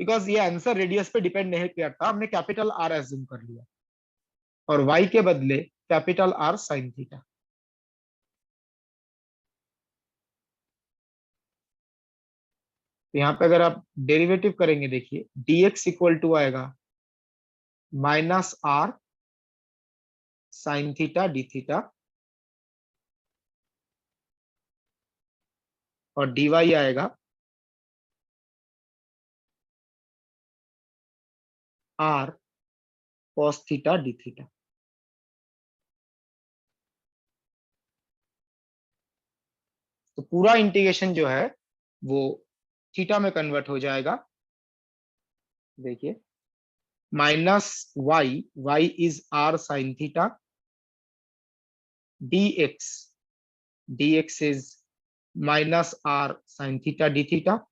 बिकॉज ये आंसर रेडियस पे डिपेंड नहीं करता, हमने कैपिटल R एज्यूम कर लिया, और y के बदले कैपिटल R sin थीटा। तो यहाँ पे अगर आप डेरिवेटिव करेंगे, देखिए dx इक्वल टू आएगा minus R sin theta D theta, और dy आएगा R cos theta D theta. तो पूरा इंटीग्रेशन जो है वो थीटा में कन्वर्ट हो जाएगा। देखिए minus y, y is r sine theta, dx, dx इज minus r sine theta D theta,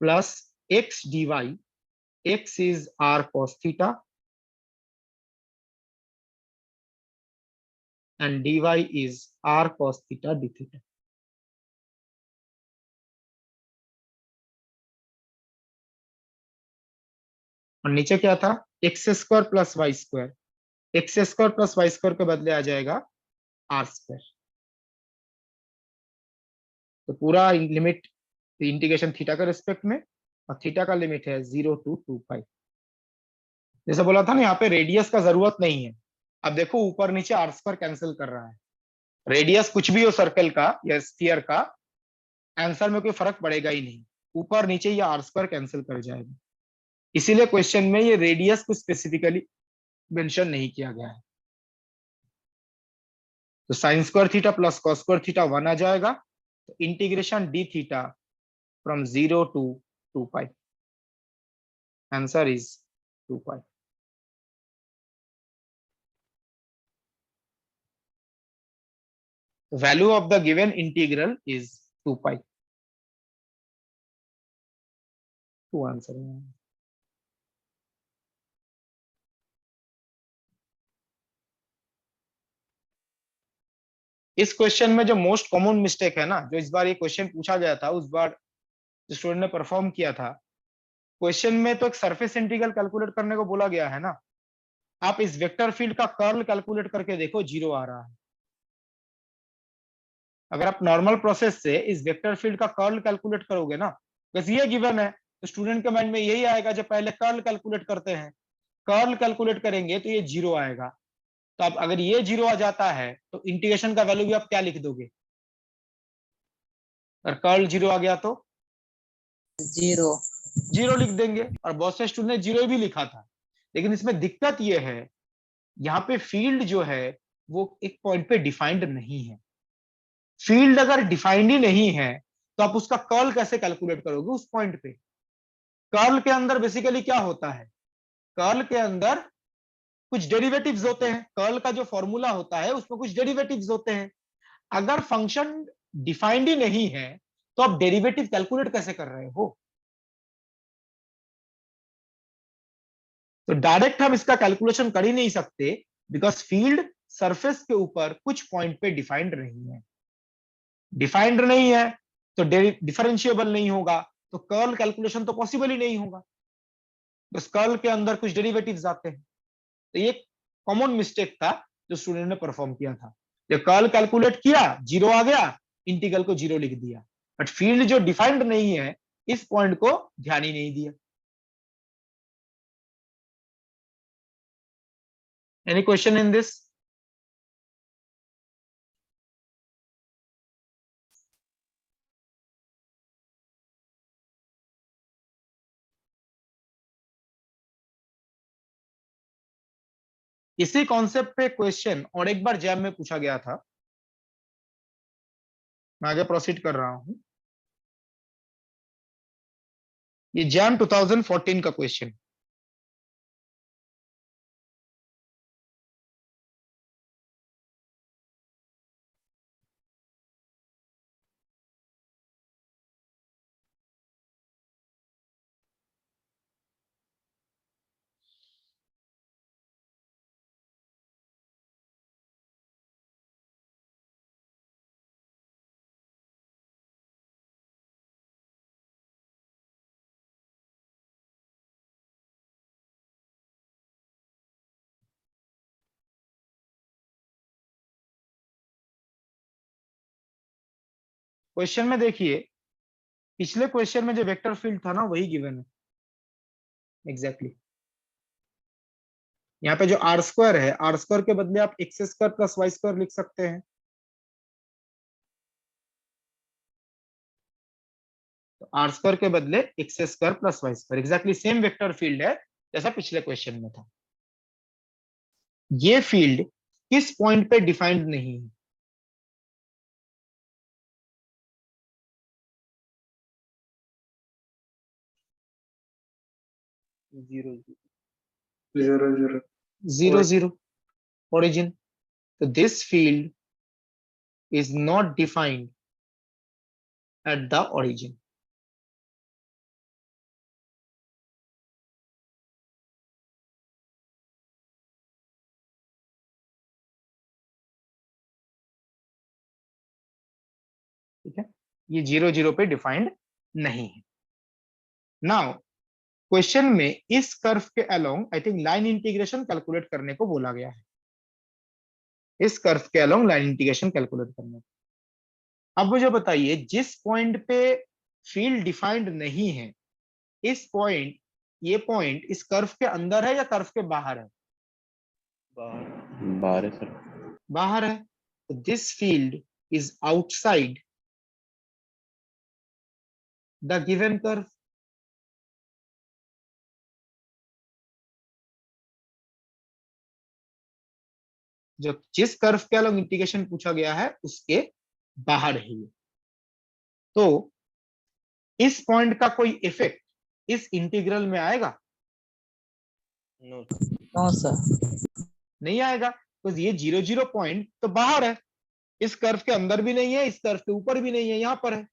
plus x dy. X is r cos theta and dy is r cos theta d theta. और नीचे क्या था, x square plus Y square. X square plus Y square के बदले आ जाएगा r square. तो पूरा लिमिट इंटीग्रेशन थीटा के रिस्पेक्ट में, और थीटा का लिमिट है 0 to 2 पाई. जैसे बोला था ना, यहाँ पे रेडियस का जरूरत नहीं है. अब देखो ऊपर नीचे आर स्क्वायर कैंसिल कर रहा है. रेडियस कुछ भी हो सर्कल का या स्फीयर का, आंसर में कोई फर्क पड़ेगा ही नहीं. ऊपर नीचे ये आर स्क्वायर कैंसिल कर जाएगा. इसीलिए क्वेश्चन में ये रेडियस को स्पेसिफिकली मेंशन नहीं किया गया है. तो sine square theta plus cos square theta 1 आ जाएगा. तो integration d theta from 0 to 2 pi. Answer is 2 pi. Value of the given integral is 2 pi. Two answer. इस क्वेश्चन में जो मोस्ट कॉमन मिस्टेक है ना, जो इस बार ये क्वेश्चन पूछा गया था, उस बार जो स्टूडेंट ने परफॉर्म किया था, क्वेश्चन में तो एक सरफेस इंटीग्रल कैलकुलेट करने को बोला गया है ना. आप इस वेक्टर फील्ड का कर्ल कैलकुलेट करके देखो, 0 आ रहा है. अगर आप नॉर्मल प्रोसेस से इस वेक्टर फील्ड का कर्ल कैलकुलेट करोगे ना, बस ये गिवन है, तो स्टूडेंट के माइंड में यही आएगा, जब पहले कर्ल कैलकुलेट करते हैं, कर्ल कैलकुलेट करेंगे तो ये 0 आएगा. तो अब अगर ये 0 आ जाता है तो इंटीग्रेशन का वैल्यू भी आप क्या लिख दोगे? अगर कर्ल 0 आ गया तो 0 लिख देंगे. और बहुत से स्टूडेंट ने 0 भी लिखा था. लेकिन इसमें दिक्कत ये है, यहाँ पे फील्ड जो है वो एक पॉइंट पे डिफाइंड नहीं है. फील्ड अगर डिफाइंड ही नहीं है तो आप उसका कर्ल कैसे कैलकुलेट करोगे उस पॉइंट पे? कर्ल के अंदर बेसिकली क्या होता है? कर्ल के अंदर कुछ डेरिवेटिव्स होते हैं. कर्ल का जो फॉर्मूला होता है उसमें कुछ डेरिवेटिव्स होते हैं. अगर फंक्शन डिफाइंड ही नहीं है तो आप डेरिवेटिव कैलकुलेट कैसे कर रहे हो? तो डायरेक्ट हम इसका कैलकुलेशन कर ही नहीं सकते, बिकॉज फील्ड सरफेस के ऊपर कुछ पॉइंट पे डिफाइंड नहीं है. डिफाइंड नहीं है तो डिफरेंशिएबल नहीं होगा, तो कर्ल कैलकुलेशन तो पॉसिबल ही नहीं होगा. बस कर्ल के अंदर कुछ डेरिवेटिव्स आते हैं. तो ये कॉमन मिस्टेक था जो स्टूडेंट ने परफॉर्म किया था. जब कर्ल कैलकुलेट किया 0 आ गया, इंटीग्रल को 0 लिख दिया, बट फील्ड जो डिफाइंड नहीं है इस पॉइंट को ध्यान ही नहीं दिया. Any question in this? इसी कॉन्सेप्ट पे क्वेश्चन और एक बार जैम में पूछा गया था. मैं आगे प्रोसीड कर रहा हूं. ये जैम 2014 का क्वेश्चन. क्वेश्चन में देखिए, पिछले क्वेश्चन में जो वेक्टर फील्ड था ना वही गिवन है एग्जैक्टली. यहाँ पे जो आर स्क्वायर है, आर स्क्वायर के बदले आप x square plus Y square लिख सकते हैं. तो आर स्क्वायर के बदले x square plus Y square, exactly same vector field है जैसा पिछले क्वेश्चन में था. ये फील्ड किस पॉइंट पे डिफाइंड नहीं है? Zero zero origin. So this field is not defined at the origin. ठीक है, ये 0 0 पे डिफाइंड नहीं है। नाउ क्वेश्चन में इस कर्व के along I think line integration calculate करने को बोला गया है, इस कर्व के अलोंग लाइन इंटीग्रेशन कैलकुलेट करने को। अब मुझे बताइए जिस पॉइंट पे फील्ड डिफाइंड नहीं है, इस पॉइंट, ये पॉइंट इस कर्व के अंदर है या कर्व के बाहर है? बाहर है सर। बाहर है, तो this field is outside the given curve. जो जिस कर्व के अलोंग इंटीग्रेशन पूछा गया है उसके बाहर है ये। तो इस पॉइंट का कोई इफेक्ट इस इंटीग्रल में आएगा? No sir. नहीं आएगा, तो ये 0 0 पॉइंट तो बाहर है, इस कर्व के अंदर भी नहीं है, इस कर्व के ऊपर भी नहीं है, यहां पर है।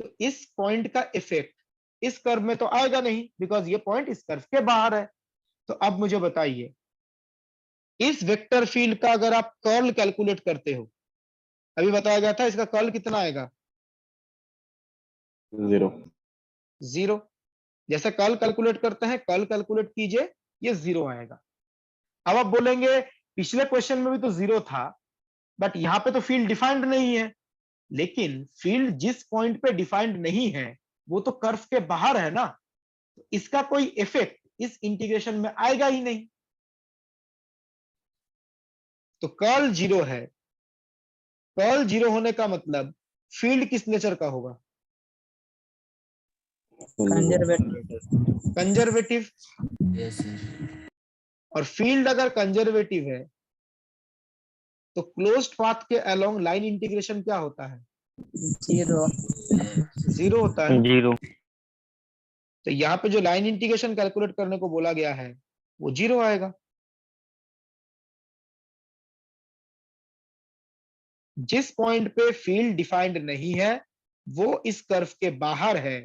तो इस पॉइंट का इफेक्ट इस कर्व में तो आएगा नहीं, बिकॉज ये पॉइंट इस कर्व के बाहर है। तो अब मुझे बताइए इस वेक्टर फील्ड का अगर आप कर्ल कैलकुलेट करते हो, अभी बताया गया था इसका कर्ल कितना आएगा? 0। 0। जैसे कर्ल कैलकुलेट करते हैं, कर्ल कैलकुलेट कीजिए, ये 0 आएगा। अब आप बोलेंगे पिछले क्वेश्चन में भी तो 0 था, बट यहां पे तो फील्ड डिफाइंड नहीं है। लेकिन फील्ड जिस पॉइंट पे डिफाइंड नहीं है वो तो कर्व के बाहर है ना, तो इसका कोई इफेक्ट इस इंटीग्रेशन में आएगा ही नहीं। तो कर्ल 0 है, कर्ल 0 होने का मतलब फील्ड किस नेचर का होगा? कंजर्वेटिव। कंजर्वेटिव। Yes sir. और फील्ड अगर कंजर्वेटिव है तो क्लोज्ड पाथ के अलोंग लाइन इंटीग्रेशन क्या होता है? 0। 0 होता है। 0। तो यहाँ पे जो लाइन इंटीग्रेशन कैलकुलेट करने को बोला गया है वो 0 आएगा। जिस पॉइंट पे फील्ड डिफाइंड नहीं है वो इस कर्व के बाहर है,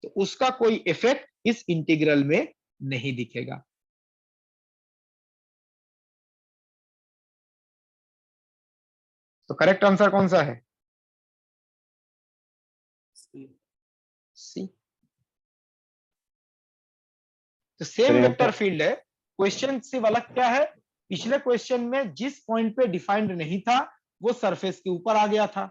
तो उसका कोई इफेक्ट इस इंटीग्रल में नहीं दिखेगा। तो करेक्ट आंसर कौन सा है? सी। तो सेम वेक्टर फील्ड है। क्वेश्चन से वाला क्या है? पिछले क्वेश्चन में जिस पॉइंट पे डिफाइंड नहीं था वो सरफेस के ऊपर आ गया था,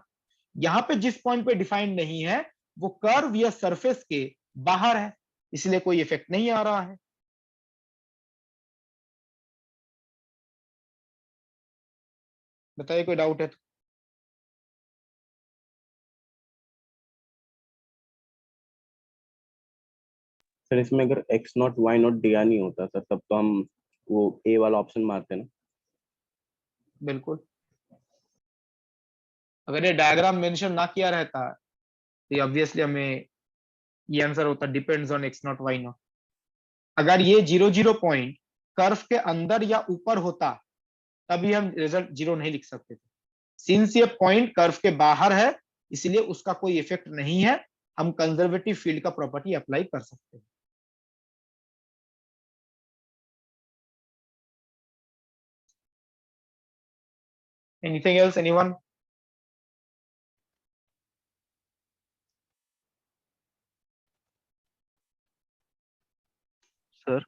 यहां पे जिस पॉइंट पे डिफाइंड नहीं है वो कर्व या सरफेस के बाहर है, इसलिए कोई इफेक्ट नहीं आ रहा है। बताइए कोई डाउट है तो? सर इसमें अगर x0 y0 दिया नहीं होता सर, तब तो हम वो ए वाला ऑप्शन मारते ना। बिल्कुल, अगर ये डायग्राम मेंशन ना किया रहता तो ऑब्वियसली हमें ये आंसर होता डिपेंड्स ऑन x0 y0। अगर ये 0 0 पॉइंट कर्व के अंदर या ऊपर होता तभी हम रिजल्ट 0 नहीं लिख सकते थे। सिंस ये पॉइंट कर्व के बाहर है इसलिए उसका कोई इफेक्ट नहीं है, हम कंजर्वेटिव फील्ड का प्रॉपर्टी अप्लाई कर सकते हैं। Anything else anyone? सर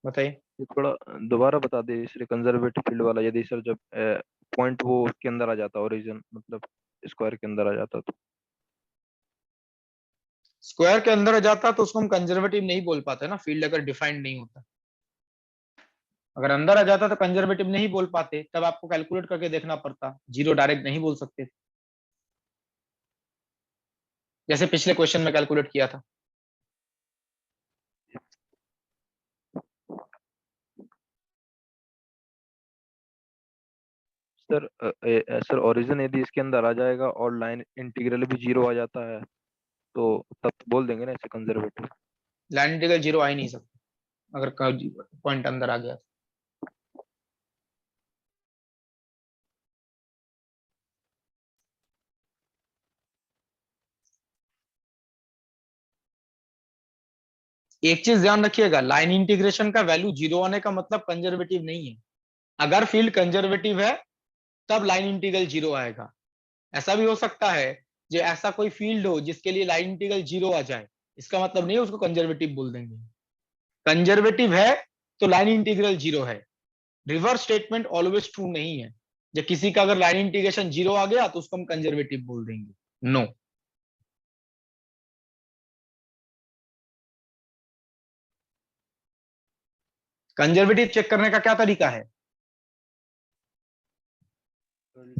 बताइए। ये थोड़ा दोबारा बता दे इसलिए कंजर्वेटिव फील्ड वाला, यदि सर जब पॉइंट वो उसके अंदर आ जाता, ओरिजिन मतलब स्क्वायर के अंदर आ जाता तो? स्क्वायर के अंदर आ जाता तो उसको हम कंजर्वेटिव नहीं बोल पाते ना, फील्ड अगर डिफाइंड नहीं होता। अगर अंदर आ जाता तो कंजर्वेटिव नहीं बोल पाते, तब आपको कैलकुलेट करके देखना पड़ता, 0 डायरेक्ट नहीं बोल सकते, जैसे पिछले क्वेश्चन में कैलकुलेट किया था। सर सर ओरिजिन यदि इसके अंदर आ जाएगा और लाइन इंटीग्रल भी 0 आ जाता है तो तब बोल देंगे ना इसे कंजर्वेटिव? लाइन इंटीग्रल 0 आ ही नहीं सकता अगर पॉइंट अंदर आ गया। एक चीज ध्यान रखिएगा, लाइन इंटीग्रेशन का वैल्यू 0 आने का मतलब कंजर्वेटिव नहीं है। अगर फील्ड कंजर्वेटिव है तब लाइन इंटीग्रल 0 आएगा, ऐसा भी हो सकता है जो ऐसा कोई फील्ड हो जिसके लिए लाइन इंटीग्रल 0 आ जाए, इसका मतलब नहीं है उसको कंजर्वेटिव बोल देंगे। कंजर्वेटिव है तो लाइन इंटीग्रल 0 है। रिवर्स स्टेटमेंट ऑलवेज ट्रू नहीं है। जब किसी का अगर लाइन इंटीग्रेशन 0 आ गया तो उसको हम कंजर्वेटिव बोल देंगे, नो। कंजर्वेटिव चेक करने का क्या तरीका है?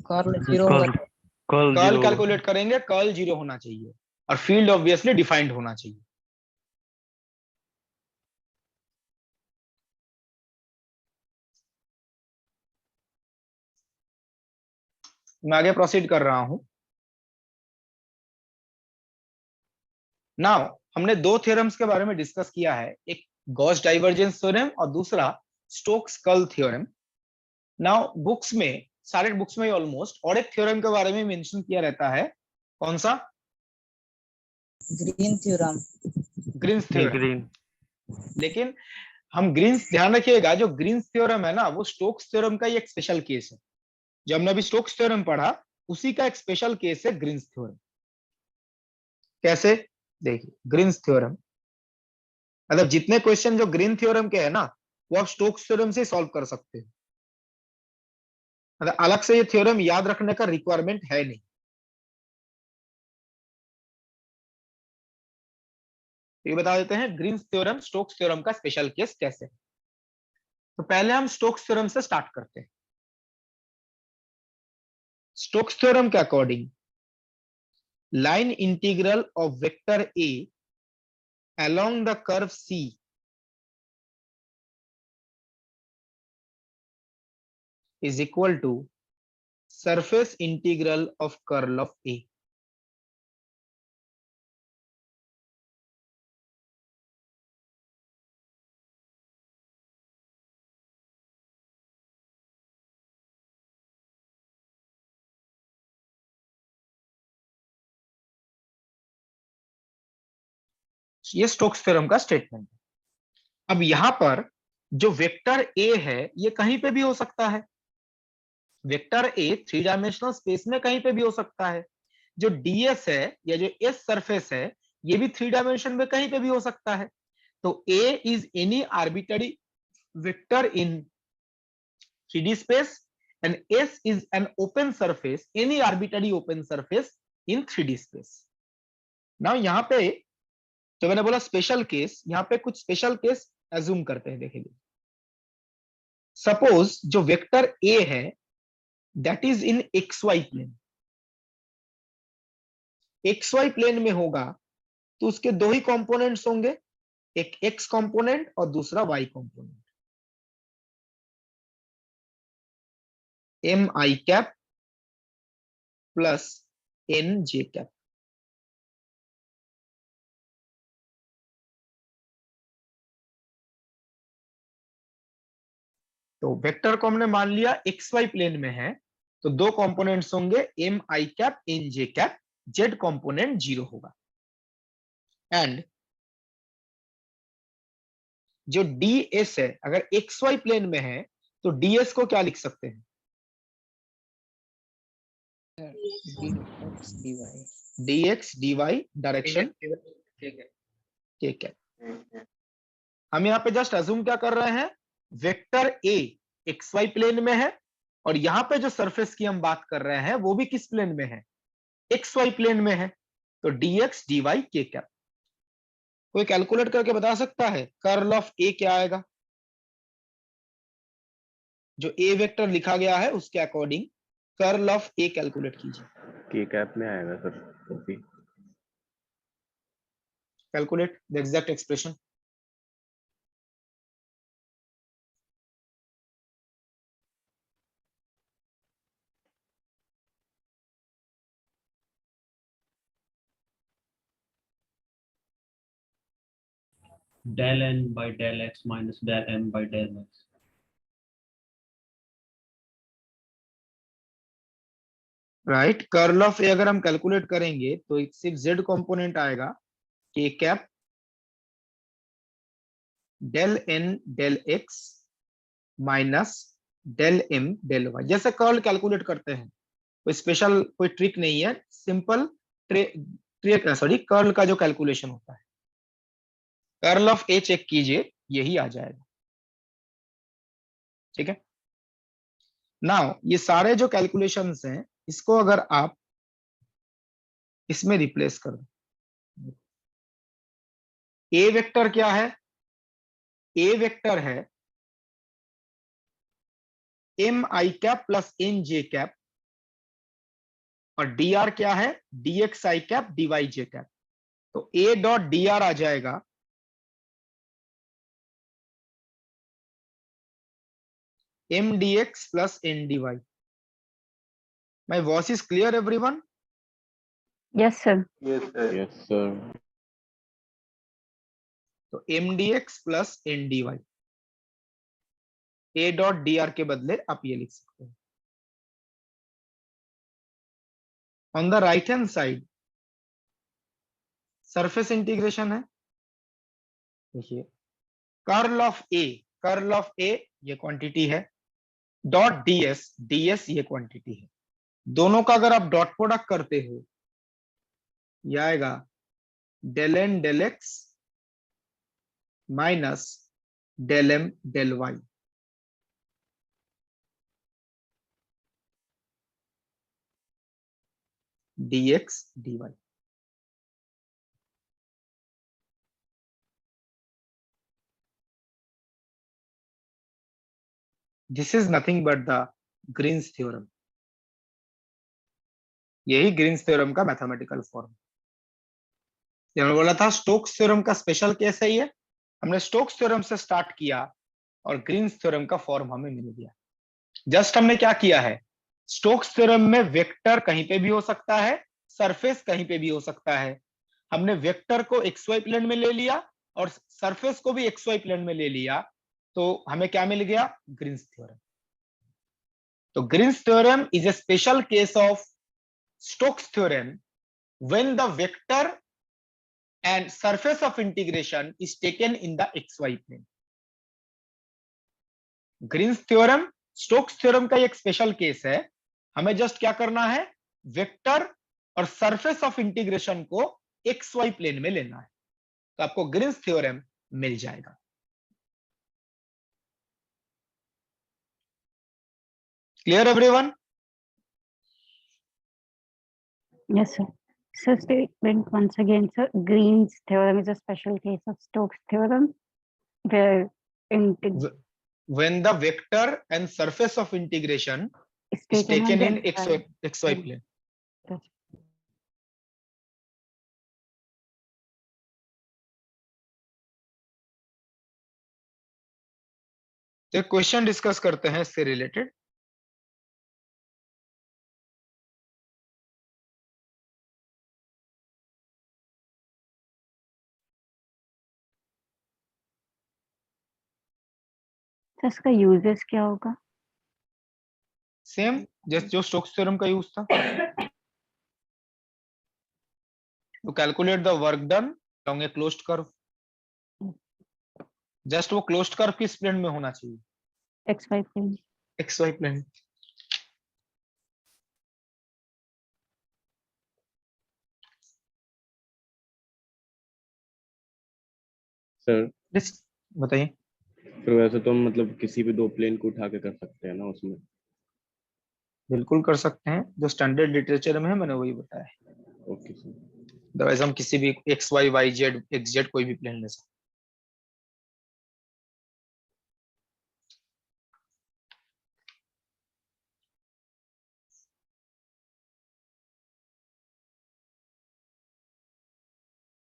कर्ल 0 होगा। कर्ल कैलकुलेट करेंगे, कर्ल 0 होना चाहिए और फील्ड ऑब्वियसली डिफाइंड होना चाहिए। मैं आगे प्रोसीड कर रहा हूं। नाउ हमने दो थ्योरम्स के बारे में डिस्कस किया है, एक गॉस डाइवर्जेंस थ्योरम और दूसरा Stokes curl theorem. Now books में, सारे बुक्स में ऑलमोस्ट और एक थ्योरम के बारे में मेंशन किया रहता है, कौन सा? Green theorem. Green's theorem. लेकिन हम ग्रीन्स, ध्यान रखिएगा, जो ग्रीन्स थ्योरम है ना वो स्टोक्स थ्योरम का ही एक स्पेशल केस है। जो हमने अभी स्टोक्स थ्योरम पढ़ा उसी का एक स्पेशल केस है ग्रीन्स थ्योरम। कैसे? देखिए, ग्रीन्स थ्योरम मतलब जितने क्वेश्चन जो ग्रीन थ्योरम के है ना वो आप स्टोक्स थ्योरम से सॉल्व कर सकते हैं। मतलब अलग से ये थ्योरम याद रखने का रिक्वायरमेंट है नहीं। तो ये बता देते हैं ग्रीन्स थ्योरम स्टोक्स थ्योरम का स्पेशल केस कैसे। तो पहले हम स्टोक्स थ्योरम से स्टार्ट करते हैं। स्टोक्स थ्योरम के according line integral of vector A along the curve C is equal to surface integral of curl of A. ये स्टोक्स थ्योरम का स्टेटमेंट है। अब यहां पर जो वेक्टर ए है ये कहीं पे भी हो सकता है। वेक्टर ए 3 डायमेंशनल स्पेस में कहीं पे भी हो सकता है। जो ds है या जो एस सरफेस है ये भी 3 डायमेंशन में कहीं पे भी हो सकता है। तो a is any arbitrary vector in 3D space and S is an open surface, any arbitrary open surface in 3D space. Now यहाँ पे जो मैंने बोला स्पेशल केस, यहाँ पे कुछ स्पेशल केस एज्यूम करते हैं, देखेंगे। सपोज जो वेक्टर A है that is in XY plane. XY plane में होगा तो उसके दो ही कंपोनेंट्स होंगे, एक X कंपोनेंट और दूसरा Y component. MI cap plus NJ cap. तो वेक्टर को हमने मान लिया XY प्लेन में है तो दो कंपोनेंट्स होंगे MI cap NJ cap, Z component 0 होगा। एंड जो DS है अगर XY प्लेन में है तो DS को क्या लिख सकते हैं? dx dy डायरेक्शन ठीक है। हम यहाँ पे जस्ट अज्यूम क्या कर रहे हैं, वेक्टर A XY प्लेन में है और यहाँ पे जो सरफेस की हम बात कर रहे हैं वो भी किस प्लेन में है? XY प्लेन में है। तो dx dy k कैप। कोई कैलकुलेट करके बता सकता है कर्ल ऑफ A क्या आएगा? जो A वेक्टर लिखा गया है उसके according curl of A calculate कीजिए। के कैप में आएगा sir, copy. Calculate the exact expression. del n by del x minus del m by del x. Right, curl of A अगर हम कैलकुलेट करेंगे तो सिर्फ Z कंपोनेंट आएगा, k cap del n del x minus del m del y। जैसे curl calculate करते हैं कोई स्पेशल कोई ट्रिक नहीं है, सिंपल सॉरी कर्ल का जो कैलकुलेशन होता है, कर्ल ऑफ ए चेक कीजिए, यही आ जाएगा। ठीक है, नाउ ये सारे जो कैलकुलेशंस हैं, इसको अगर आप इसमें रिप्लेस कर दो, ए वेक्टर क्या है, ए वेक्टर है M I cap plus N J cap, और डी आर क्या है, D X I cap D Y J cap. तो ए डॉट डी आर आ जाएगा M D x plus N D Y. My voice is clear everyone? Yes sir. Yes sir. तो M D x plus N D Y, A dot D R के बदले आप ये लिख सकते हैं। On the right hand side surface integration है, देखिए curl of A, curl of A ये क्वांटिटी है, डॉट डीएस, डीएस ये क्वांटिटी है। दोनों का अगर आप डॉट प्रोडक्ट करते हो, ये आएगा del n del x minus del m del y. dx dy, this is nothing but the Green's theorem. यही ग्रीन्स थ्योरम का मैथमेटिकल फॉर्म। हमने बोला था स्टोक्स थ्योरम का स्पेशल केस है ये, हमने स्टोक्स थ्योरम से स्टार्ट किया और ग्रीन्स थ्योरम का फॉर्म हमें मिल गया। जस्ट हमने क्या किया है, स्टोक्स थ्योरम में वेक्टर कहीं पे भी हो सकता है, सरफेस कहीं पे भी हो सकता है। हमने वेक्टर को XY प्लेन में ले लिया और सरफेस को भी XY प्लेन में ले लिया, तो हमें क्या मिल गया, ग्रीन्स थ्योरम। तो Green's theorem is a special case of Stokes theorem when the vector and surface of integration is taken in the XY plane. Green's theorem Stokes theorem का एक स्पेशल केस है। हमें जस्ट क्या करना है, vector और surface of integration को XY plane में लेना है, तो आपको ग्रीन्स थ्योरम मिल जाएगा। Clear everyone? Yes sir. So statement once again, sir. Green's theorem is a special case of Stokes' theorem where When the vector and surface of integration is is taken on in the XY plane. तो एक question discuss करते हैं इससे related. तो इसका uses क्या होगा? Same just जो स्टोक्स थ्योरम का यूज था, to calculate the work done along a closed curve। Just वो क्लोज्ड कर्व किस प्लेन में होना चाहिए, XY plane। XY plane. Sir बताइए। फिर वैसे तो हम मतलब किसी भी दो प्लेन को उठा के कर सकते हैं ना उसमें? बिल्कुल कर सकते हैं, जो स्टैंडर्ड लिटरेचर में है मैंने वही बताया। Okay sir. अदरवाइज हम किसी भी XY YZ XZ कोई भी प्लेन ले सकते हैं।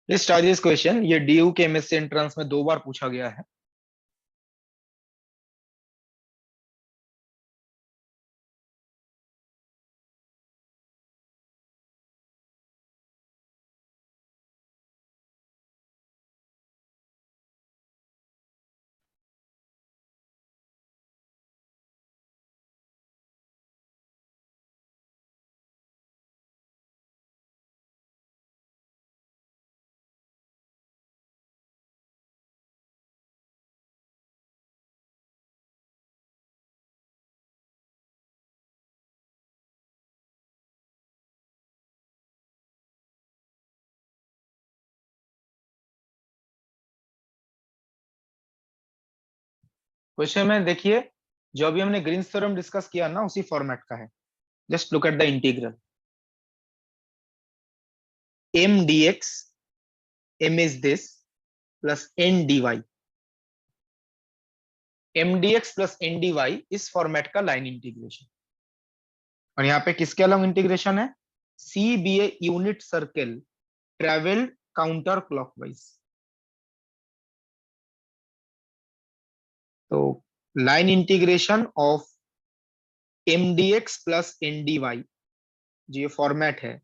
Let's start this question। ये DU के MSc एंट्रेंस में 2 बार पूछा गया है। क्वेश्चन में देखिए, जो अभी हमने ग्रीन्स थ्योरम डिस्कस किया ना, उसी फॉर्मेट का है। Just look at the integral. m dx, m is this, plus n dy। m dx plus n dy इस फॉर्मेट का लाइन इंटीग्रेशन। और यहाँ पे किसके अलोंग इंटीग्रेशन है? c be a unit circle travelled counter clockwise. तो line integration of m dx plus n dy, जो ये फॉर्मेट है,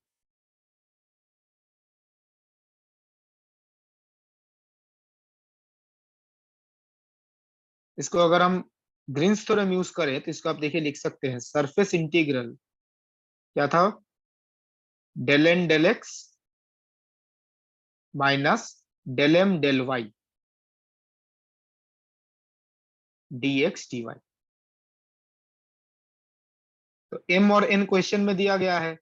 इसको अगर हम ग्रीन्स थ्योरम यूज करें तो इसको आप देखिए लिख सकते हैं, सरफेस इंटीग्रल क्या था? Del n del x minus del m del y dx dy। तो m और n क्वेश्चन में दिया गया है,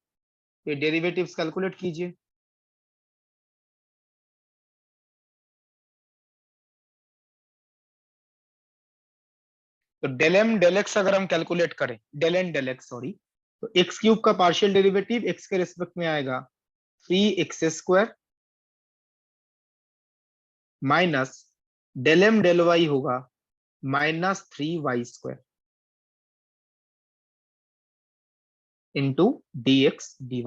ये डेरिवेटिव्स कैलकुलेट कीजिए। तो डेल एम डेल एक्स अगर हम कैलकुलेट करें, del n del x sorry, तो एक्स क्यूब का पार्शियल डेरिवेटिव एक्स के रिस्पेक्ट में आएगा 3x² minus del m del y होगा -3y² इंटू dx dy।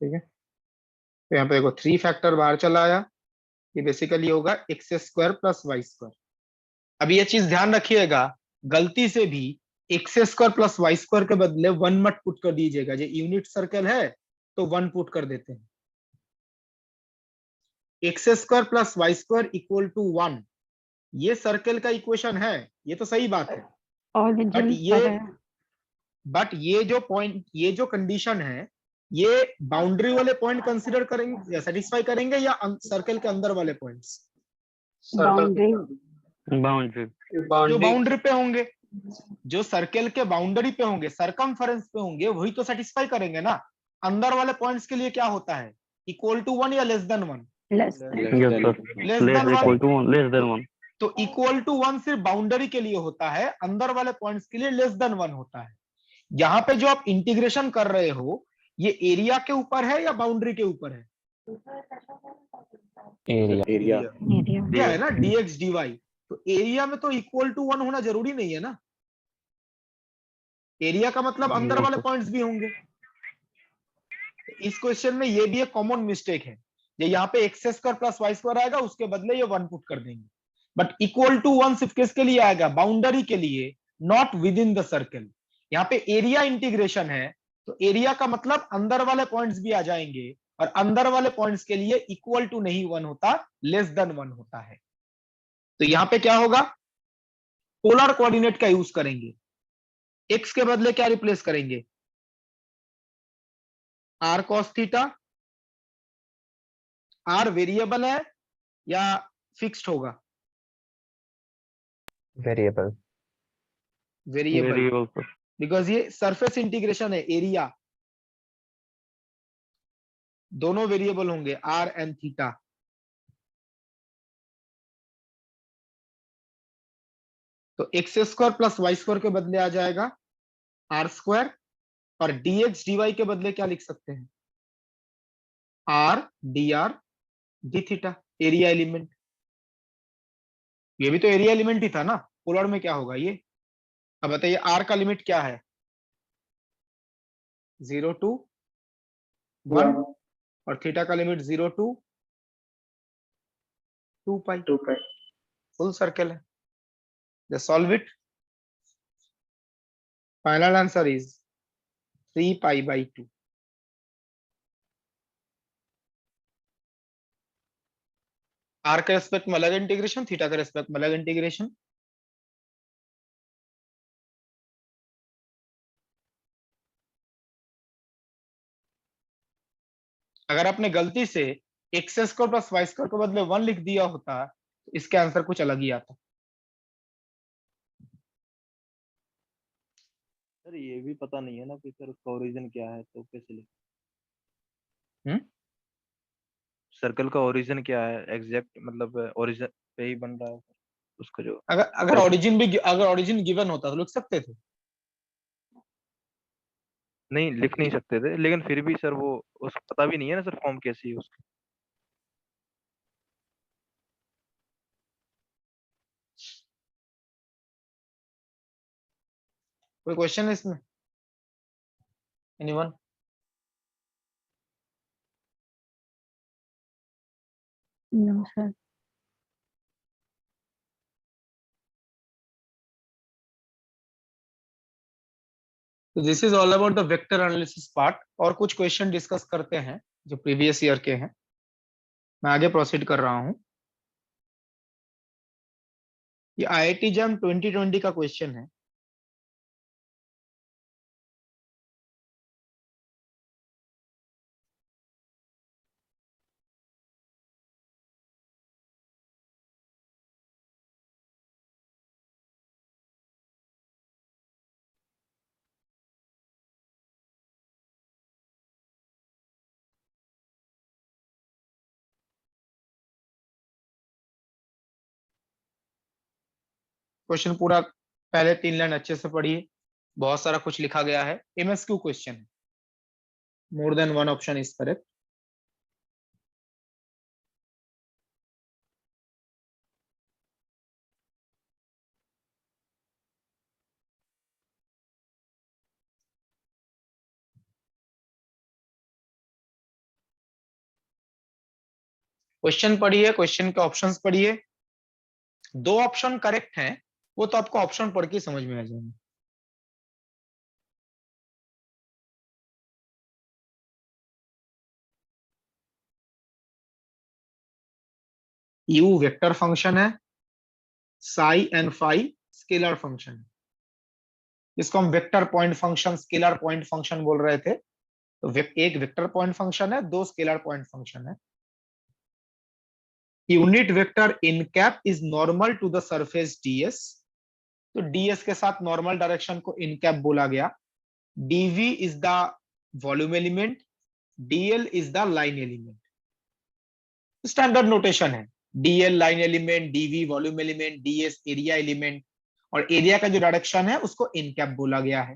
ठीक है, तो यहाँ पे देखो 3 फैक्टर बाहर चला आया, ये बेसिकली होगा x² प्लस y²। अब ये चीज ध्यान रखिएगा, गलती से भी x² प्लस y² के बदले 1 मत पुट कर दीजिएगा। जो यूनिट सर्कल है तो 1 पुट कर देते हैं। x² plus y² equal to 1, ये सर्कल का इक्वेशन है, ये तो सही बात है। ऑरिजिन बट ये जो पॉइंट, ये जो कंडीशन है, ये बाउंड्री वाले पॉइंट कंसीडर करेंगे या सेटिस्फाई करेंगे, या सर्कल के अंदर वाले पॉइंट्स? बाउंड्री जो बाउंड्री पे होंगे, जो सर्कल के बाउंड्री पे होंगे, सरकमफेरेंस पे होंगे, वही तो सेटिस्फाई करेंगे ना। अंदर वाले पॉइंट्स के लिए क्या होता है? इक्वल टू 1 या less than 1? Less less than 1। तो इक्वल टू 1 सिर्फ बाउंड्री के लिए होता है, अंदर वाले पॉइंट्स के लिए लेस देन 1 होता है। यहाँ पे जो आप इंटीग्रेशन कर रहे हो, ये एरिया के ऊपर है या बाउंड्री के ऊपर है? एरिया क्या है ना, dx dy। तो एरिया में तो इक्वल टू 1 होना जरूरी नहीं है ना। एरिया का मतलब अंदर वाले पॉइंट्स भी होंगे। इस क्वेश्चन में ये भी एक कॉमन मिस्टेक है, ये यहाँ पे x² प्लस y² आएगा, उसके बदले ये 1 पुट कर देंगे। बट इक्वल टू 1 सिर्फ किसके लिए आएगा? बाउंड्री के लिए, not with in the circle. यहाँ पे एरिया इंटीग्रेशन है, तो एरिया का मतलब अंदर वाले पॉइंट्स भी आ जाएंगे, और अंदर वाले पॉइंट्स के लिए इक्वल टू नहीं 1 होता, लेस देन 1 होता है। तो यहाँ पे क्या होगा? पोलर कोऑर्डिनेट का यूज करेंगे। x के बदले क्या रिप्लेस करेंगे? r cos theta. r variable है या फिक्स्ड होगा? वेरिएबल वेरिएबल, बिकॉज ये सरफेस इंटीग्रेशन है, एरिया दोनों वेरिएबल होंगे, r एंड थीटा। तो x² प्लस y² के बदले आ जाएगा r², और dx dy के बदले क्या लिख सकते हैं? r dr d theta, area element. ये भी तो एरिया एलिमेंट ही था ना, पोलर में क्या होगा ये? अब बताइए, r का लिमिट क्या है? 0 to 1, और थीटा का limit 0 to 2 pi. Full circle है। Just solve it. Final answer is 3 pi by 2. r के रेस्पेक्ट में अलग इंटीग्रेशन, थीटा के रेस्पेक्ट में अलग इंटीग्रेशन। अगर आपने गलती से x² प्लस y² के बदले 1 लिख दिया होता, तो इसके आंसर कुछ अलग ही आता। सर ये भी पता नहीं है ना कि सर उसका ओरिजिन क्या है, तो कैसे लिखें? सर्कल का ओरिजिन क्या है एग्जैक्ट, मतलब ओरिजिन पे ही बन रहा है उसका जो अगर ओरिजिन गिवन होता तो लिख सकते थे। नहीं लिख नहीं सकते थे, लेकिन फिर भी सर वो उस पता भी नहीं है ना सर फॉर्म कैसी है उसकी। कोई क्वेश्चन है इसमें? एनीवन? No, sir. तो this is all about the vector analysis part. और कुछ क्वेश्चन डिस्कस करते हैं जो प्रीवियस ईयर के हैं। मैं आगे प्रोसीड कर रहा हूं। ये IIT जैम 2020 का क्वेश्चन है। क्वेश्चन पूरा पहले 3 लाइन अच्छे से पढ़िए, बहुत सारा कुछ लिखा गया है। MSQ क्वेश्चन है, more than one option is correct. Question पढ़िए, क्वेश्चन के ऑप्शंस पढ़िए। 2 ऑप्शन करेक्ट हैं, वो तो आपको ऑप्शन पढ़ के समझ में आ जाएंगे। U वेक्टर फंक्शन है, psi and phi scalar function है, जिसको हम vector point function, scalar point function बोल रहे थे। तो एक वेक्टर पॉइंट फंक्शन है, 2 स्केलर पॉइंट फंक्शन है। Unit vector n cap is normal to the surface ds। तो ds के साथ नॉर्मल डायरेक्शन को इन कैप बोला गया। dv is the volume element, dl is the line element. Standard notation है, dl line element, dv volume element, ds area element, और area का जो डायरेक्शन है उसको इन कैप बोला गया है।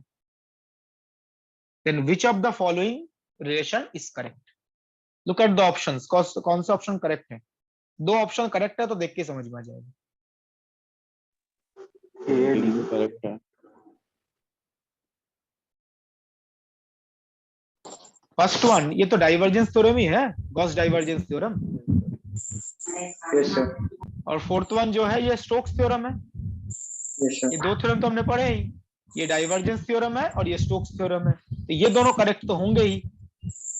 Then which of the following relation is correct? Look at the options, कौन सा ऑप्शन करेक्ट है? 2 ऑप्शन करेक्ट है तो देख के समझ में आ जाएगा। करेक्ट है। फर्स्ट वन, ये तो डाइवर्जेंस थ्योरम ही है, Gauss divergence theorem. Yes sir. और फोर्थ वन जो है ये स्टोक्स थ्योरम है। यस ये सर। 2 थ्योरम तो हमने पढ़े ही, ये डाइवर्जेंस थ्योरम है और ये स्टोक्स थ्योरम है। तो ये दोनों करेक्ट तो होंगे ही।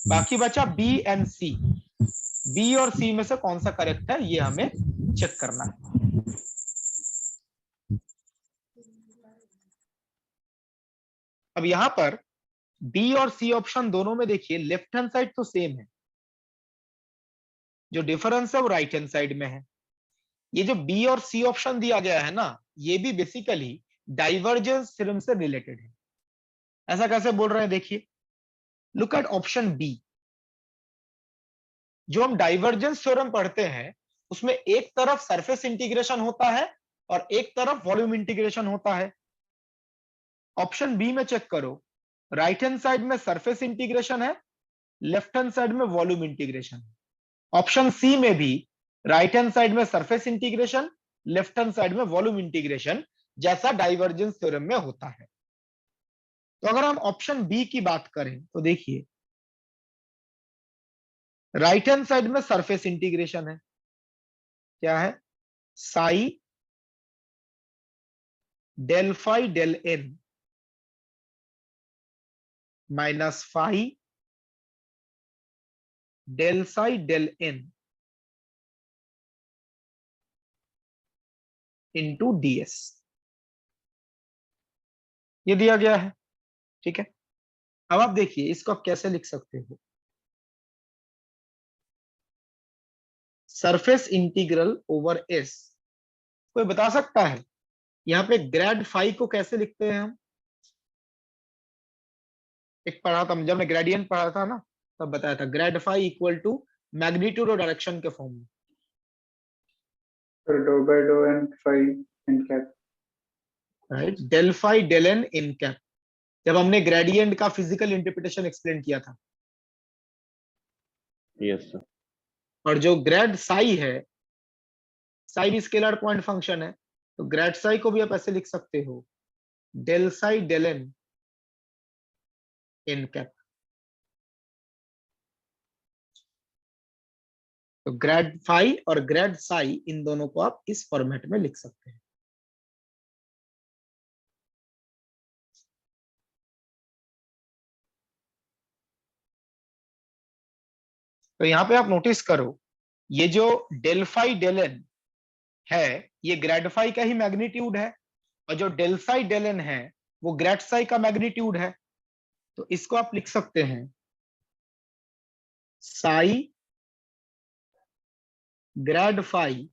बाकी बचा बी एंड सी। बी और सी में से कौन सा करेक्ट है ये हमें चेक करना है। अब यहां पर बी और सी ऑप्शन दोनों में देखिए लेफ्ट हैंड साइड तो सेम है, जो डिफरेंस है वो राइट हैंड साइड में है। ये जो बी और सी ऑप्शन दिया गया है ना, ये भी बेसिकली डाइवर्जेंस थ्योरम से रिलेटेड है। ऐसा कैसे बोल रहे हैं देखिए, लुक एट ऑप्शन बी। जो हम डाइवर्जेंस थ्योरम पढ़ते हैं उसमें एक तरफ सरफेस इंटीग्रेशन होता है और एक तरफ वॉल्यूम इंटीग्रेशन होता है। ऑप्शन बी में चेक करो, राइट हैंड साइड में सरफेस इंटीग्रेशन है, लेफ्ट हैंड साइड में वॉल्यूम इंटीग्रेशन है। ऑप्शन सी में भी राइट हैंड साइड में surface integration, left hand side में वॉल्यूम इंटीग्रेशन, जैसा डाइवर्जेंस थ्योरम में होता है। तो अगर हम ऑप्शन बी की बात करें तो देखिए राइट हैंड साइड में सरफेस इंटीग्रेशन है, क्या है? Psi del phi del n minus phi del psi del n into ds, ये दिया गया है। ठीक है, अब आप देखिए इसको आप कैसे लिख सकते हो। सरफेस इंटीग्रल ओवर s, कोई बता सकता है यहां पे ग्रेड फाई को कैसे लिखते हैं हम? एक पढ़ा था जब मैं ग्रेडियंट पढ़ा था ना, तब बताया था, grad phi equal to magnitude और डायरेक्शन के फॉर्म में। Sir, dou by dou and phi n cap. Right, del phi del n n cap, जब हमने ग्रेडियंट का फिजिकल इंटरप्रिटेशन एक्सप्लेन किया था। Yes sir. और जो ग्रेड साई है, साई भी स्केलर पॉइंट फंक्शन है, तो ग्रेड साई को भी आप ऐसे लिख सकते हो, del psi del n n cap. तो ग्रेड फाई और ग्रेड साई, इन दोनों को आप इस फॉर्मेट में लिख सकते हैं। तो यहां पे आप नोटिस करो, ये जो डेल फाई डेल एन है, ये ग्रेड फाई का ही मैग्नीट्यूड है, और जो डेल साई डेल एन है वो ग्रेड साई का मैग्नीट्यूड है। तो इसको आप लिख सकते हैं psi grad phi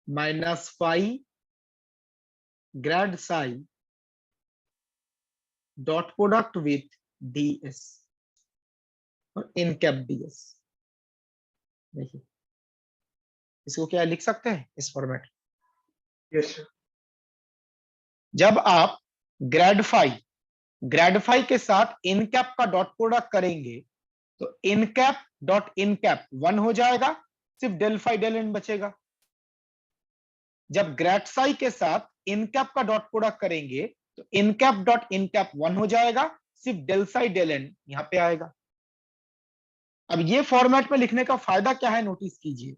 minus phi grad psi dot product with ds और इन कैप ds। देखिए, इसको क्या लिख सकते हैं इस फॉर्मेट। Yes, sir. जब आप ग्रेड फाई के साथ इन कैप का डॉट प्रोडक्ट करेंगे तो इन कैप डॉट इन कैप 1 हो जाएगा, सिर्फ डेल फाई डेल एन बचेगा। जब ग्रेड साई के साथ इन कैप का डॉट प्रोडक्ट करेंगे तो इन कैप डॉट इन कैप 1 हो जाएगा, सिर्फ डेल साई डेल एन यहां पे आएगा। अब ये फॉर्मेट में लिखने का फायदा क्या है, नोटिस कीजिए,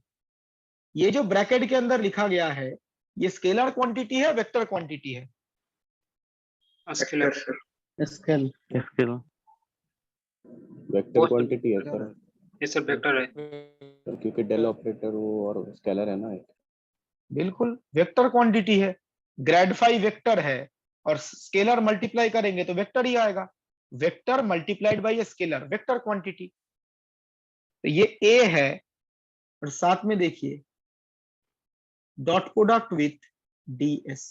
ये जो ब्रैकेट के अंदर लिखा गया है, ये स्केलर क्वांटिटी है, वेक्टर क्वांटिटी है। Scalar Sir. Scale vector quantity है सर। ये सब वेक्टर है। सर क्योंकि डेल ऑपरेटर वो और स्केलर है ना एक। बिल्कुल वेक्टर क्वांटिटी है, ग्रेड फाई वेक्टर है और स्केलर मल्टीप्लाई करेंगे तो वेक्टर ही आएगा, vector multiplied by scalar, vector quantity. तो ये ए है, और साथ में देखिए डॉट प्रोडक्ट विथ ds,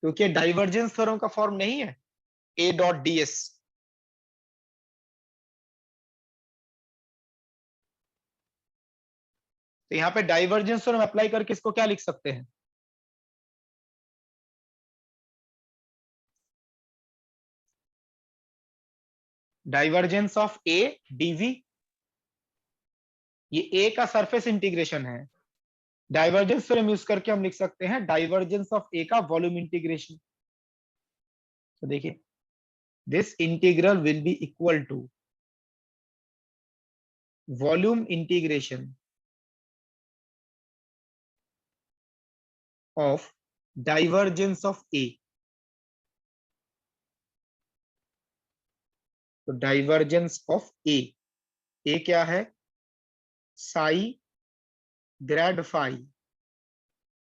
क्योंकि डाइवर्जेंस थ्योरम का फॉर्म नहीं है a डॉट ds। तो यहां पे डाइवर्जेंस थ्योरम अप्लाई करके इसको क्या लिख सकते हैं, डाइवर्जेंस ऑफ a dv, ये a का सरफेस इंटीग्रेशन है, डाइवर्जेंस थ्योरम यूज करके हम लिख सकते हैं डाइवर्जेंस ऑफ a का वॉल्यूम इंटीग्रेशन। तो देखिए, this integral will be equal to volume integration of divergence of a। तो डाइवर्जेंस ऑफ a क्या है, psi grad phi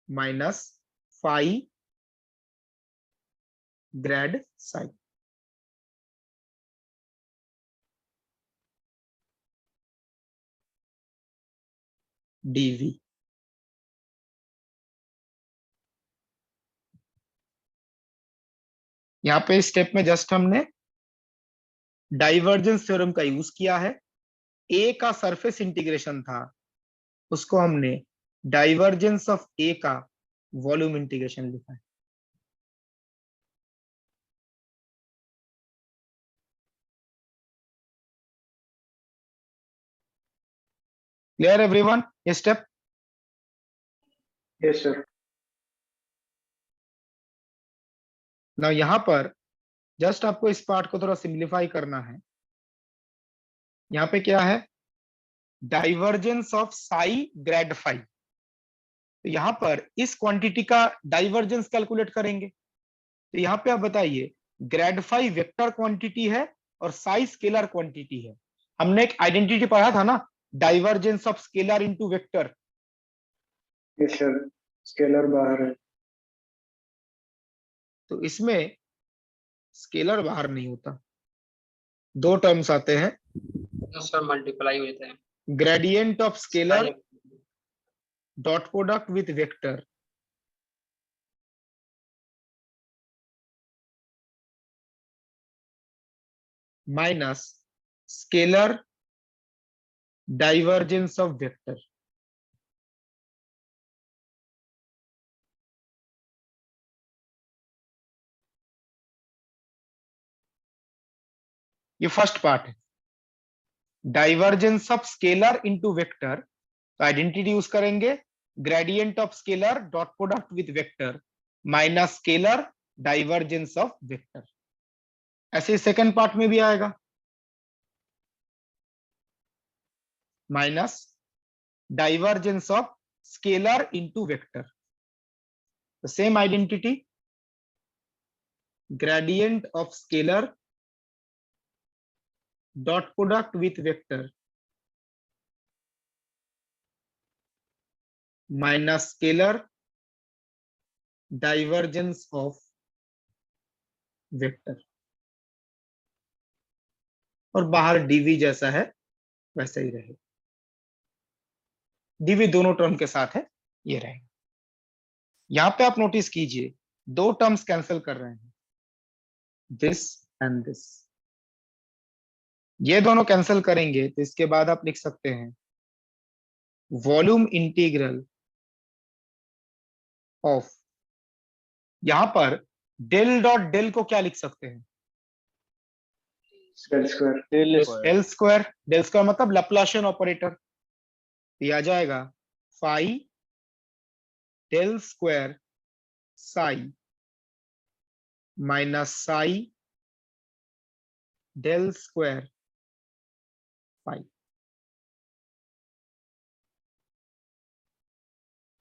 minus phi grad psi. dv। यहां पे स्टेप में जस्ट हमने डाइवर्जेंस थ्योरम का यूज किया है, a का सरफेस इंटीग्रेशन था, उसको हमने डाइवर्जेंस ऑफ a का वॉल्यूम इंटीग्रेशन लिखा है। क्लियर एवरीवन ये स्टेप। Yes, sir. ना यहां पर जस्ट आपको इस पार्ट को थोड़ा सिंप्लीफाई करना है। यहां पे क्या है, divergence of psi grad phi. तो यहां पर इस क्वांटिटी का डाइवर्जेंस कैलकुलेट करेंगे। तो यहां पे आप बताइए, ग्रेड फाई वेक्टर क्वांटिटी है और साई स्केलर क्वांटिटी है। हमने एक आइडेंटिटी पढ़ा था ना, divergence of scalar into vector. Yes, sir. Scalar बाहर है. तो इसमें स्केलर बाहर नहीं होता, दो टर्म्स आते हैं, सर मल्टीप्लाई हो जाता है, gradient of scaler dot product with vector, minus scalar divergence of vector. ये फर्स्ट पार्ट है। Divergence of scalar into vector, तो आइडेंटिटी यूज करेंगे gradient of scaler dot product with vector minus scalar divergence of vector. ऐसे second part में भी आएगा, minus divergence of scalar into vector, the same identity, gradient of scalar dot product with vector minus scalar divergence of vector, और बाहर dv जैसा है वैसा ही रहेगा, dv दोनों टर्म के साथ है, ये रहेगा। यहां पे आप नोटिस कीजिए दो टर्म्स कैंसिल कर रहे हैं, दिस एंड दिस, ये दोनों कैंसिल करेंगे तो इसके बाद आप लिख सकते हैं वॉल्यूम इंटीग्रल ऑफ, यहां पर डेल डॉट डेल को क्या लिख सकते हैं, del square. Del square. Del square मतलब लैप्लाशियन ऑपरेटर, ये आ जाएगा phi del square psi minus psi del square phi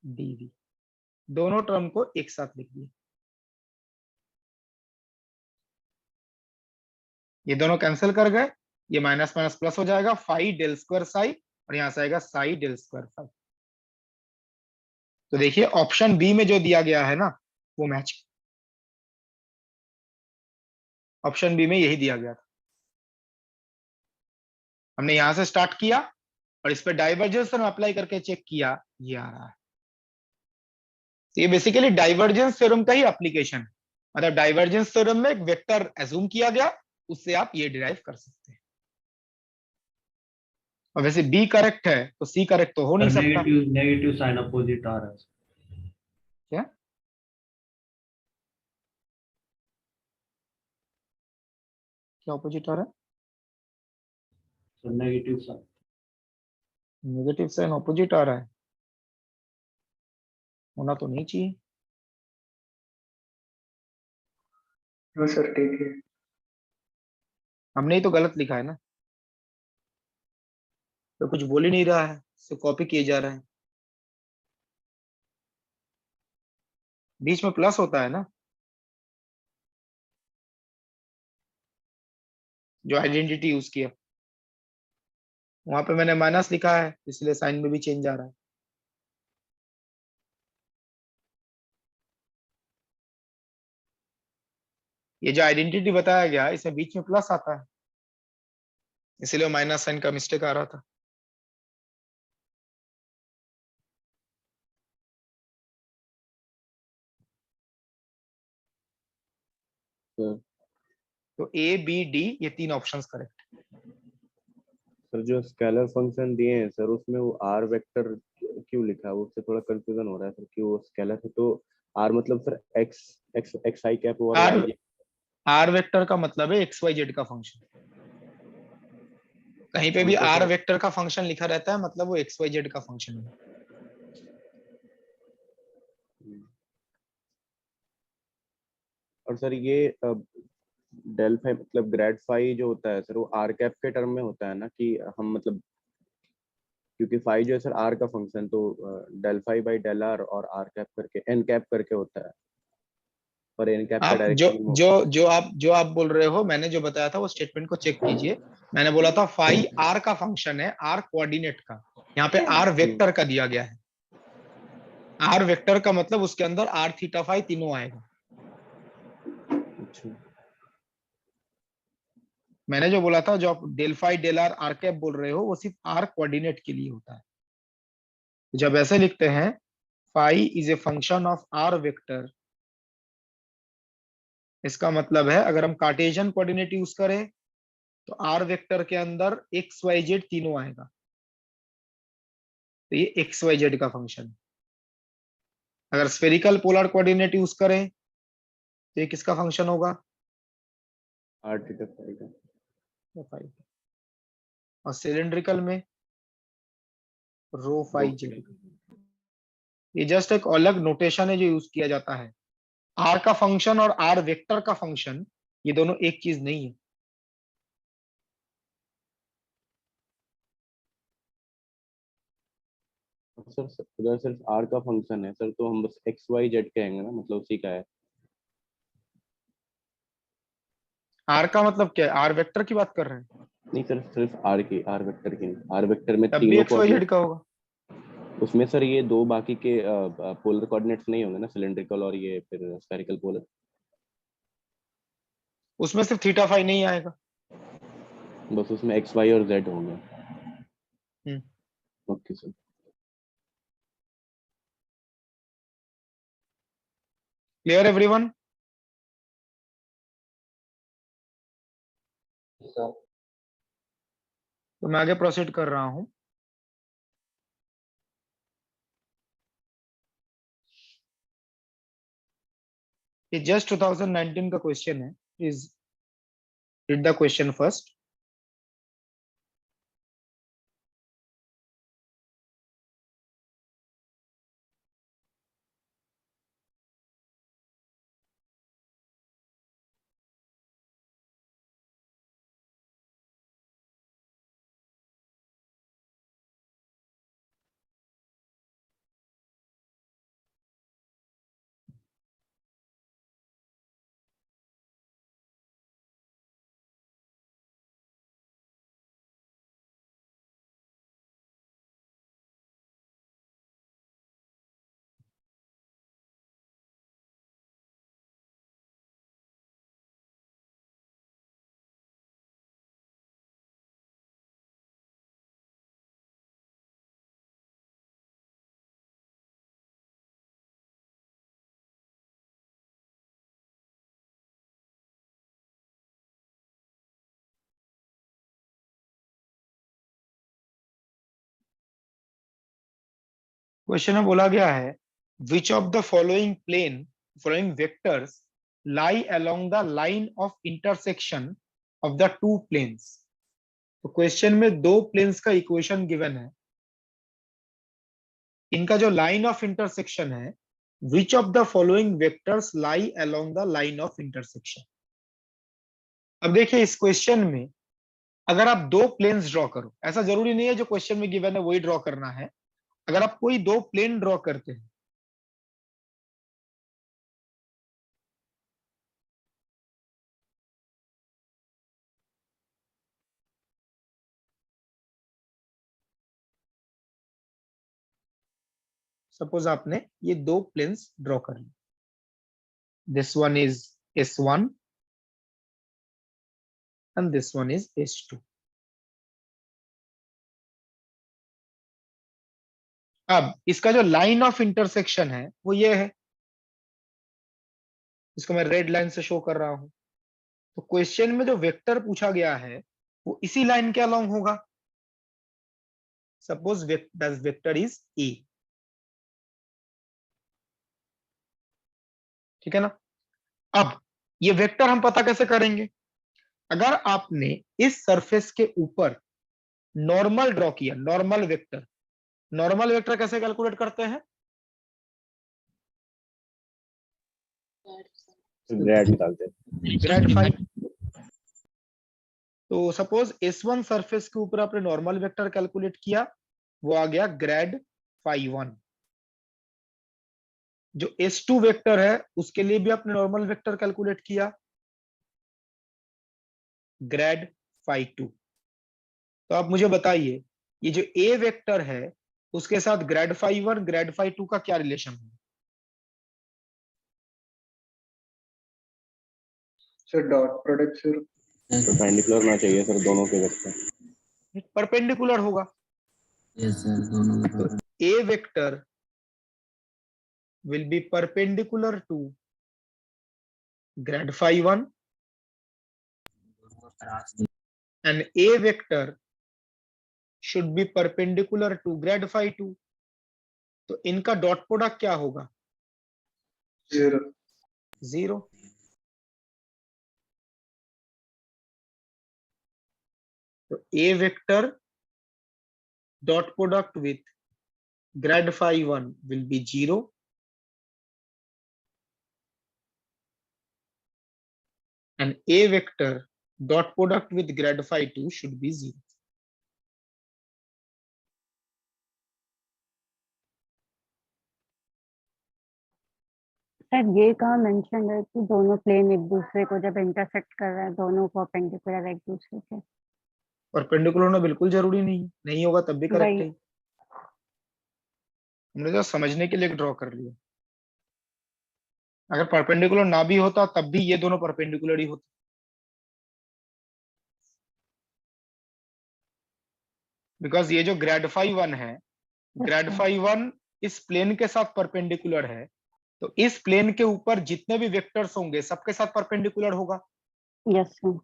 dv. दोनों टर्म को एक साथ लिख दिए, ये दोनों कैंसिल कर गए, ये माइनस माइनस प्लस हो जाएगा, फाई डेल स्क्वायर साई, और यहां से आएगा साई डेल स्क्वायर फाई। तो देखिए ऑप्शन बी में जो दिया गया है ना वो मैच, ऑप्शन बी में यही दिया गया था। हमने यहां से स्टार्ट किया और इस पे डाइवर्जेंस अप्लाई करके चेक किया, ये आ रहा है। तो ये बेसिकली डाइवर्जेंस थ्योरम का ही एप्लीकेशन है, मतलब डाइवर्जेंस थ्योरम में एक वेक्टर एज्यूम किया गया, उससे आप ये डिराइव कर सकते हैं। और वैसे बी करेक्ट है तो सी करेक्ट तो हो नहीं सकता। नेगेटिव साइन अपोजिट आ रहा है। क्या क्या ऑपोजिट आ रहा है? So negative sign, negative sign opposite आ रहा है, होना तो नहीं चाहिए। नो सर ठीक है। हमने ही तो गलत लिखा है ना, तो कुछ बोल ही नहीं रहा है, तो कॉपी किए जा रहा है। बीच में प्लस होता है ना, जो आइडेंटिटी यूज किया, वहां पे मैंने माइनस लिखा है, इसलिए साइन में भी चेंज आ रहा है। ये जो आइडेंटिटी बताया गया इसमें बीच में प्लस आता है, इसलिए माइनस साइन का मिस्टेक आ रहा था। तो ए बी डी ये तीन ऑप्शंस करेक्ट। सर जो स्केलर फंक्शन दिए हैं सर, उसमें वो आर वेक्टर क्यों लिखा है, उससे थोड़ा कंफ्यूजन हो रहा है सर कि वो स्केलर है तो आर मतलब sir x x x I cap और आर वाई। आर वेक्टर का मतलब है एक्स वाई जेड का फंक्शन, कहीं पे भी तो आर सर वेक्टर का फंक्शन लिखा रहता है मतलब वो एक्स वाई जेड का फंक्शन है। और सर ये डेल फाई मतलब ग्रेड फाई जो होता है सर, वो आर कैप के टर्म में होता है ना, कि हम मतलब क्योंकि फाई जो है सर आर का फंक्शन, तो del phi by del r और आर कैप करके एन कैप करके होता है, और एन कैप का आप डायरेक्शन जो आप बोल रहे हो, मैंने जो बताया था वो स्टेटमेंट को चेक कीजिए। मैंने बोला था फाई आर का फंक्शन है, आर कोऑर्डिनेट का, यहाँ पे आर वेक्टर का दिया गया है। आर वेक्टर का मतलब उसके अंदर आर थीटा फाई तीनों आएगा। अच्छा। मैंने जो बोला था, जो आप del phi del r are cap बोल रहे हो, वो सिर्फ आर कोऑर्डिनेट के लिए होता है। जब ऐसे लिखते हैं phi is a function of r vector, इसका मतलब है अगर हम कार्टेशियन कोऑर्डिनेट यूज करें तो आर वेक्टर के अंदर एक्स वाई जेड तीनों आएगा, तो ये एक्स वाई जेड का फंक्शन है। अगर स्फेरिकल पोलर कोऑर्डिनेट यूज करें तो ये किसका फंक्शन होगा? r थीटा फाई का। फाई। और सिलिंड्रिकल में रो फाई जेड। ये जस्ट एक अलग नोटेशन है जो यूज किया जाता है। आर का फंक्शन और आर वेक्टर का फंक्शन ये दोनों एक चीज नहीं है। सर अगर सिर्फ r का फंक्शन है सर तो हम बस x y z कहेंगे ना, मतलब उसी का है। आर का मतलब क्या है? आर वेक्टर की बात कर रहे हैं? नहीं सर, सिर्फ r की, r वेक्टर की नहीं। r वेक्टर में तब भी तीनों एक्स वाई जेड का होगा। उसमें सर ये दो बाकी के पोलर कोऑर्डिनेट्स नहीं होंगे ना, सिलिंड्रिकल और ये फिर स्फेरिकल पोलर। उसमें सिर्फ थीटा फाई नहीं आएगा। बस उसमें x y और z होंगे। Okay sir. Clear everyone? तो मैं आगे प्रोसीड कर रहा हूं। ये जस्ट 2019 का क्वेश्चन है, please read the question first. Question में बोला गया है which of the following vectors lie along the line of intersection of the two planes. तो क्वेश्चन में दो प्लेन्स का इक्वेशन गिवन है, इनका जो लाइन ऑफ इंटरसेक्शन है, which of the following vectors lie along the line of intersection. अब देखिए इस क्वेश्चन में अगर आप दो प्लेन्स ड्रॉ करो, ऐसा जरूरी नहीं है जो क्वेश्चन में गिवन है वही ड्रॉ करना है। अगर आप कोई दो प्लेन ड्रॉ करते हैं, सपोज आपने ये दो प्लेन्स ड्रॉ कर लिए, this one is S1 and this one is S2। अब इसका जो लाइन ऑफ इंटरसेक्शन है वो ये है, इसको मैं रेड लाइन से शो कर रहा हूं। तो क्वेश्चन में जो वेक्टर पूछा गया है वो इसी लाइन के अलोंग होगा। Suppose that vector is E, ठीक है ना। अब ये वेक्टर हम पता कैसे करेंगे? अगर आपने इस सरफेस के ऊपर नॉर्मल ड्रॉ किया, नॉर्मल वेक्टर कैसे कैलकुलेट करते हैं? ग्रेड निकालते हैं, ग्रेड फाई। तो सपोज S1 सरफेस के ऊपर आपने नॉर्मल वेक्टर कैलकुलेट किया, वो आ गया ग्रेड फाई 1। जो S2 वेक्टर है उसके लिए भी आपने नॉर्मल वेक्टर कैलकुलेट किया, ग्रेड फाई 2। तो आप मुझे बताइए ये जो A वेक्टर है उसके साथ ग्रेड फाई 1 ग्रेड फाई 2 का क्या रिलेशन है? Sir dot product sir perpendicular होना चाहिए सर दोनों के वेक्टर। परपेंडिकुलर होगा। यस सर, दोनों में पर A vector will be perpendicular to grad phi 1 cross and A vector should be perpendicular to grad phi 2, तो इनका डॉट प्रोडक्ट क्या होगा? 0. 0. तो A vector dot product with grad phi 1 will be 0, and A vector dot product with grad phi 2 should be 0. Sir ये कहाँ mention है कि दोनों प्लेन एक दूसरे को जब इंटरसेक्ट कर रहे हैं दोनों परपेंडिकुलर एक दूसरे के? परपेंडिकुलर होना बिल्कुल जरूरी नहीं होगा तब भी करेक्ट वही। है। हमने जो समझने के लिए ड्रॉ कर लिया, अगर परपेंडिकुलर ना भी होता तब भी ये दोनों परपेंडिकुलर ही होते। बिकॉज ये जो ग्रेड फाई 1 है, ग्रेड फाई 1 इस प्लेन के साथ परपेंडिकुलर है, तो इस प्लेन के ऊपर जितने भी वेक्टर्स होंगे सबके साथ परपेंडिकुलर होगा। Yes sir.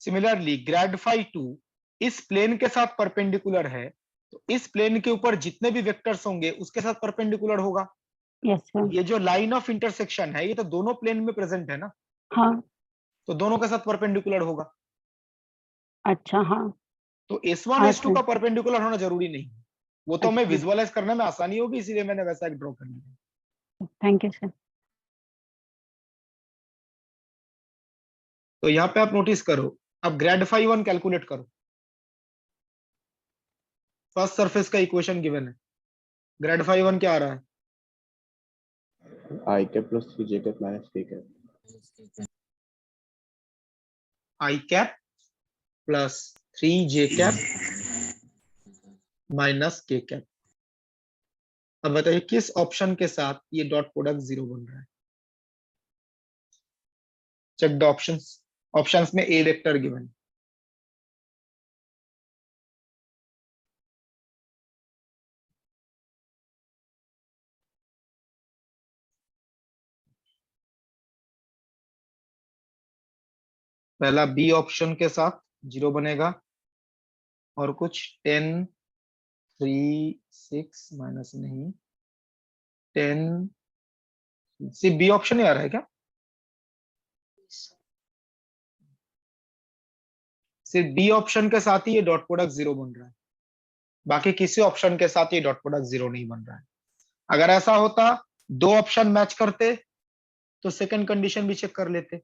Similarly grad phi 2 इस प्लेन के साथ परपेंडिकुलर है, तो इस प्लेन के ऊपर जितने भी वेक्टर्स होंगे उसके साथ परपेंडिकुलर होगा। Yes sir. ये जो लाइन ऑफ इंटरसेक्शन है ये तो दोनों प्लेन में प्रेजेंट है ना, हाँ। तो दोनों के साथ परपेंडिकुलर होगा। अच्छा हाँ। तो S1 हाँ S2 का सर। परपेंडिकुलर होना जरूरी नहीं है, वो तो हमें अच्छा। विजुअलाइज करने में आसानी होगी इसीलिए मैंने वैसा एक ड्रॉ कर लिया। Thank you sir. तो यहाँ पे आप नोटिस करो, अब ग्रेड फाई 1 कैलकुलेट करो। फर्स्ट सरफेस का इक्वेशन गिवन है, ग्रेड फाई 1 क्या आ रहा है? आई कैप प्लस 3 जे कैप माइनस के कैप। आई कैप प्लस 3 जे कैप माइनस के कैप। अब बताइए किस ऑप्शन के साथ ये डॉट प्रोडक्ट 0 बन रहा है? Check the options. ऑप्शंस में ए वेक्टर गिवन, पहला बी ऑप्शन के साथ 0 बनेगा, और कुछ 10 3 6 माइनस नहीं 10, सिर्फ बी ऑप्शन ही आ रहा है क्या? सिर्फ बी ऑप्शन के साथ ही ये डॉट प्रोडक्ट 0 बन रहा है, बाकी किसी ऑप्शन के साथ ये डॉट प्रोडक्ट 0 नहीं बन रहा है। अगर ऐसा होता दो ऑप्शन मैच करते तो सेकंड कंडीशन भी चेक कर लेते।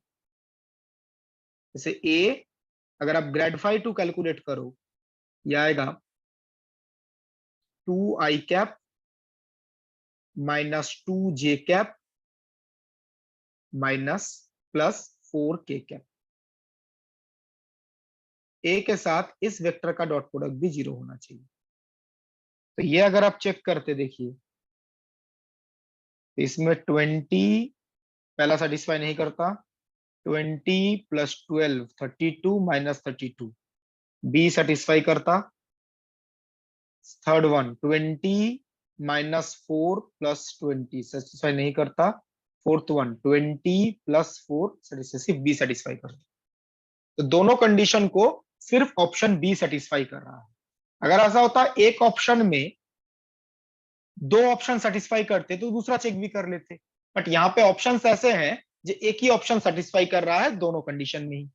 जैसे ए, अगर आप ग्रेड फाई 2 कैलकुलेट करो, ये आएगा 2 आई कैप माइनस 2 जे कैप माइनस प्लस 4 के कैप। ए के साथ इस वेक्टर का डॉट प्रोडक्ट भी 0 होना चाहिए। तो ये अगर आप चेक करते देखिए, इसमें 20 पहला सेटिस्फाई नहीं करता, 20 प्लस 12 32 माइनस 32 बी सेटिस्फाई करता। Third one 20 minus 4 plus 20 satisfy नहीं करता। फोर्थ वन 20 प्लस 4 सिर्फ बी सेटिस्फाई करता। तो दोनों कंडीशन को सिर्फ ऑप्शन बी सेटिस्फाई कर रहा है। अगर ऐसा होता एक ऑप्शन में दो ऑप्शन सेटिस्फाई करते तो दूसरा चेक भी कर लेते, बट यहाँ पे ऑप्शंस ऐसे हैं जो एक ही ऑप्शन सेटिस्फाई कर रहा है दोनों कंडीशन में ही।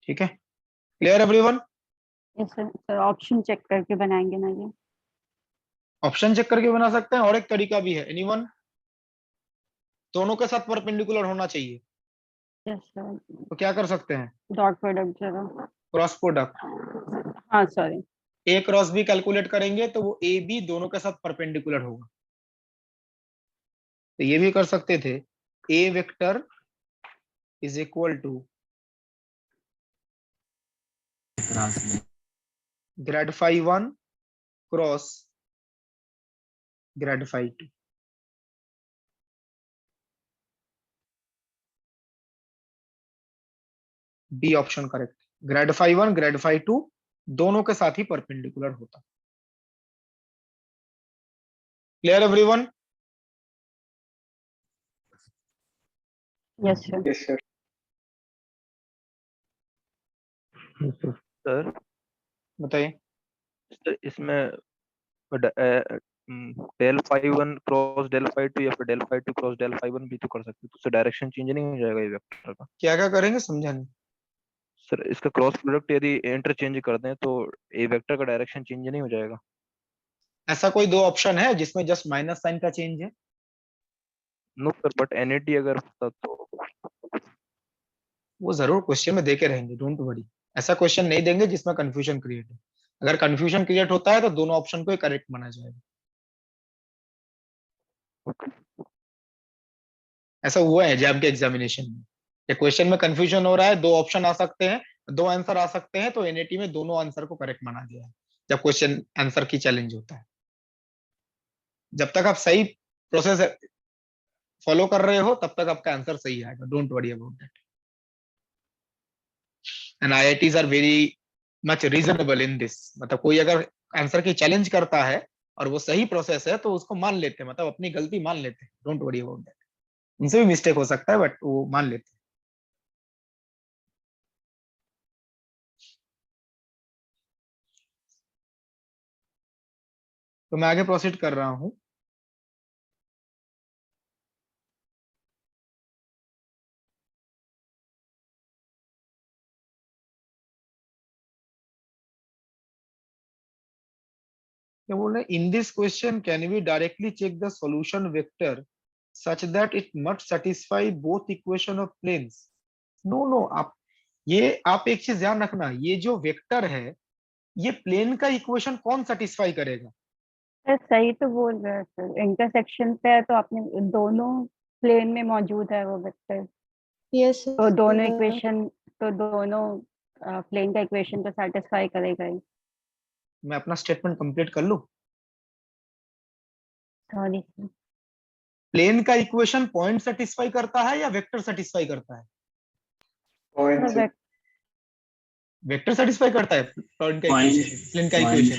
ठीक है, clear everyone? Yes sir. Sir option check करके बनाएंगे ना ये? ऑप्शन चेक करके बना सकते हैं, और एक तरीका भी है। एनीवन? दोनों के साथ परपेंडिकुलर होना चाहिए, यस सर। तो क्या कर सकते हैं? डॉट प्रोडक्ट जरा। Cross product. हाँ सॉरी। ए क्रॉस बी कैलकुलेट करेंगे तो वो ए बी दोनों के साथ परपेंडिकुलर होगा। तो ये भी कर सकते थे, A vector is equal to grad phi 1 cross grad phi 2। B option correct. Grad phi 1 grad phi 2 दोनों के साथ ही परपेंडिकुलर होता। Clear everyone? Yes sir. Yes, sir. Sir बताइए। सर इसमें del phi one cross del phi two या फिर del phi two cross del phi one भी तो कर सकते हैं, तो उससे डायरेक्शन चेंज नहीं हो जाएगा ये वेक्टर का? क्या क्या करेंगे समझा नहीं। सर इसका क्रॉस प्रोडक्ट यदि इंटरचेंज कर दें तो ये वेक्टर का डायरेक्शन चेंज नहीं हो जाएगा? ऐसा कोई दो ऑप्शन है जिसमें जस्ट माइनस साइन का चेंज है? नो सर, बट एनएटी अगर होता तो वो जरूर क्वेश्चन में देके रहेंगे, डोंट वरी। ऐसा क्वेश्चन नहीं देंगे जिसमें कंफ्यूजन क्रिएट है। अगर कंफ्यूजन क्रिएट होता है तो दोनों ऑप्शन को करेक्ट माना जाएगा। ऐसा हुआ है जैम के एग्जामिनेशन में, ये क्वेश्चन में कंफ्यूजन हो रहा है, दो ऑप्शन आ सकते हैं, दो आंसर आ सकते हैं, तो एनएटी में दोनों आंसर को करेक्ट माना गया है जब क्वेश्चन आंसर की चैलेंज होता है। जब तक आप सही प्रोसेस फॉलो कर रहे हो तब तक आपका आंसर सही आएगा, don't worry about that. And IITs are very much reasonable in this, मतलब कोई अगर आंसर की चैलेंज करता है और वो सही प्रोसेस है तो उसको मान लेते हैं, मतलब अपनी गलती मान लेते हैं, डोंट वरी अबाउट दैट। उनसे भी मिस्टेक हो सकता है बट वो मान लेते हैं। तो मैं आगे प्रोसीड कर रहा हूं। क्या बोल रहे हैं, in this question can we directly check the solution vector such that it must satisfy both equation of planes? No no, आप एक चीज ध्यान रखना, ये जो वेक्टर है ये प्लेन का इक्वेशन कौन सेटिस्फाई करेगा? सर सही तो बोल रहे हैं सर, इंटरसेक्शन पे है तो आपने दोनों प्लेन में मौजूद है वो वेक्टर, यस तो दोनों इक्वेशन, तो दोनों प्लेन का इक्वेशन तो सेटिस्फाई करेगा ही। मैं अपना स्टेटमेंट कंप्लीट कर लूं। Sorry sir. प्लेन का इक्वेशन पॉइंट सेटिस्फाई करता है या वेक्टर सेटिस्फाई करता है? पॉइंट से वेक्टर सेटिस्फाई करता है प्लेन का Point, इक्वेशन, प्लेन का point, इक्वेशन।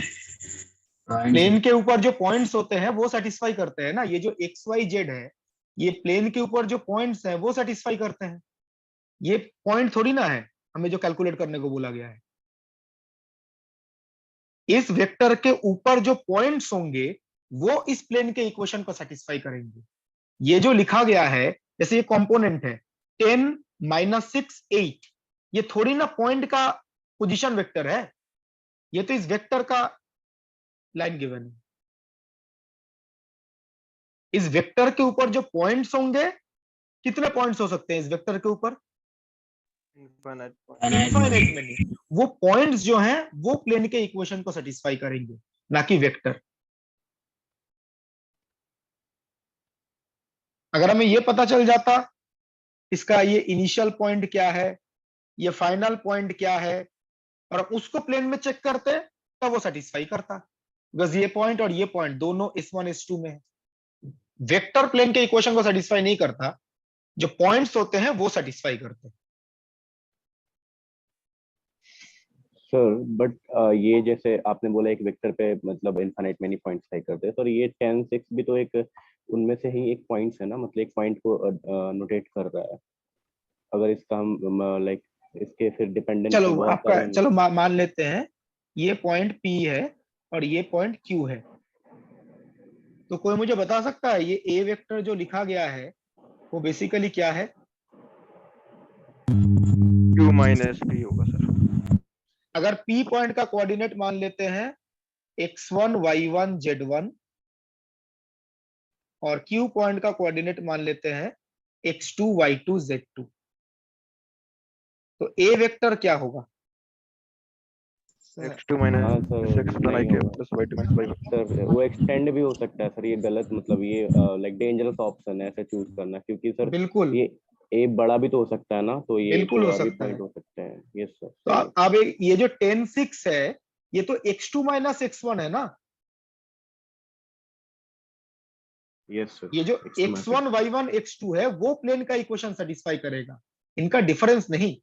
point. प्लेन के ऊपर जो पॉइंट्स होते हैं वो सेटिस्फाई करते हैं ना, ये जो एक्स वाई जेड है, ये प्लेन के ऊपर जो पॉइंट्स हैं वो सेटिस्फाई करते हैं। ये पॉइंट थोड़ी ना है हमें जो कैलकुलेट करने को बोला गया है। इस वेक्टर के ऊपर जो पॉइंट्स होंगे वो इस प्लेन के इक्वेशन को सेटिस्फाई करेंगे। ये जो लिखा गया है, जैसे ये कंपोनेंट है 10 -6 8, ये थोड़ी ना पॉइंट का पोजीशन वेक्टर है, ये तो इस वेक्टर का लाइन गिवन है। इस वेक्टर के ऊपर जो पॉइंट्स होंगे, कितने पॉइंट्स हो सकते हैं इस वेक्टर के ऊपर? Infinite many. वो पॉइंट्स जो हैं वो प्लेन के इक्वेशन को सेटिस्फाई करेंगे, ना कि वेक्टर। अगर हमें ये पता चल जाता इसका ये इनिशियल पॉइंट क्या है, ये फाइनल पॉइंट क्या है, और उसको प्लेन में चेक करते तब वो सेटिस्फाई करता, बिकॉज ये पॉइंट और ये पॉइंट दोनों S1 S2 में है। वेक्टर प्लेन के इक्वेशन को सेटिस्फाई नहीं करता, जो पॉइंट्स होते हैं वो सेटिस्फाई करते हैं। सर बट ये जैसे आपने बोला एक वेक्टर पे मतलब इनफाइनाइट मेनी पॉइंट्स तय करते हैं, सर ये 10 6 भी तो एक उनमें से ही एक पॉइंट्स है ना, मतलब एक पॉइंट को नोटेट कर रहा है। अगर इसका हम लाइक इसके फिर डिपेंडेंट चलो बहुत आपका, सारे चलो मान लेते हैं ये पॉइंट P है और ये पॉइंट Q है। तो कोई मुझे बता सकता है ये A वेक्टर जो लिखा गया है वो बेसिकली क्या है? Q माइनस P होगा सर। अगर P पॉइंट का कोऑर्डिनेट मान लेते हैं x1 y1 z1 और Q पॉइंट का कोऑर्डिनेट मान लेते हैं x2 y2 z2, तो A वेक्टर क्या होगा? x2 हाँ माइनस सर x प्लस नहीं i के होगा plus y2 minus y। Sir, वो एक्सटेंड भी हो सकता है सर, ये गलत मतलब ये लाइक डेंजरस ऑप्शन है ऐसे चूज करना, क्योंकि सर बिल्कुल ये ए बड़ा भी तो हो सकता है ना, तो ये बिल्कुल कोई हो और भी सकता पॉइंट है। हो सकते हैं। यस सर, तो सही है। अब ये जो 10 6 है ये तो x2 माइनस x1 है ना। यस सर, ये जो x1 y1 x2 है वो प्लेन का इक्वेशन सेटिस्फाई करेगा, इनका डिफरेंस नहीं।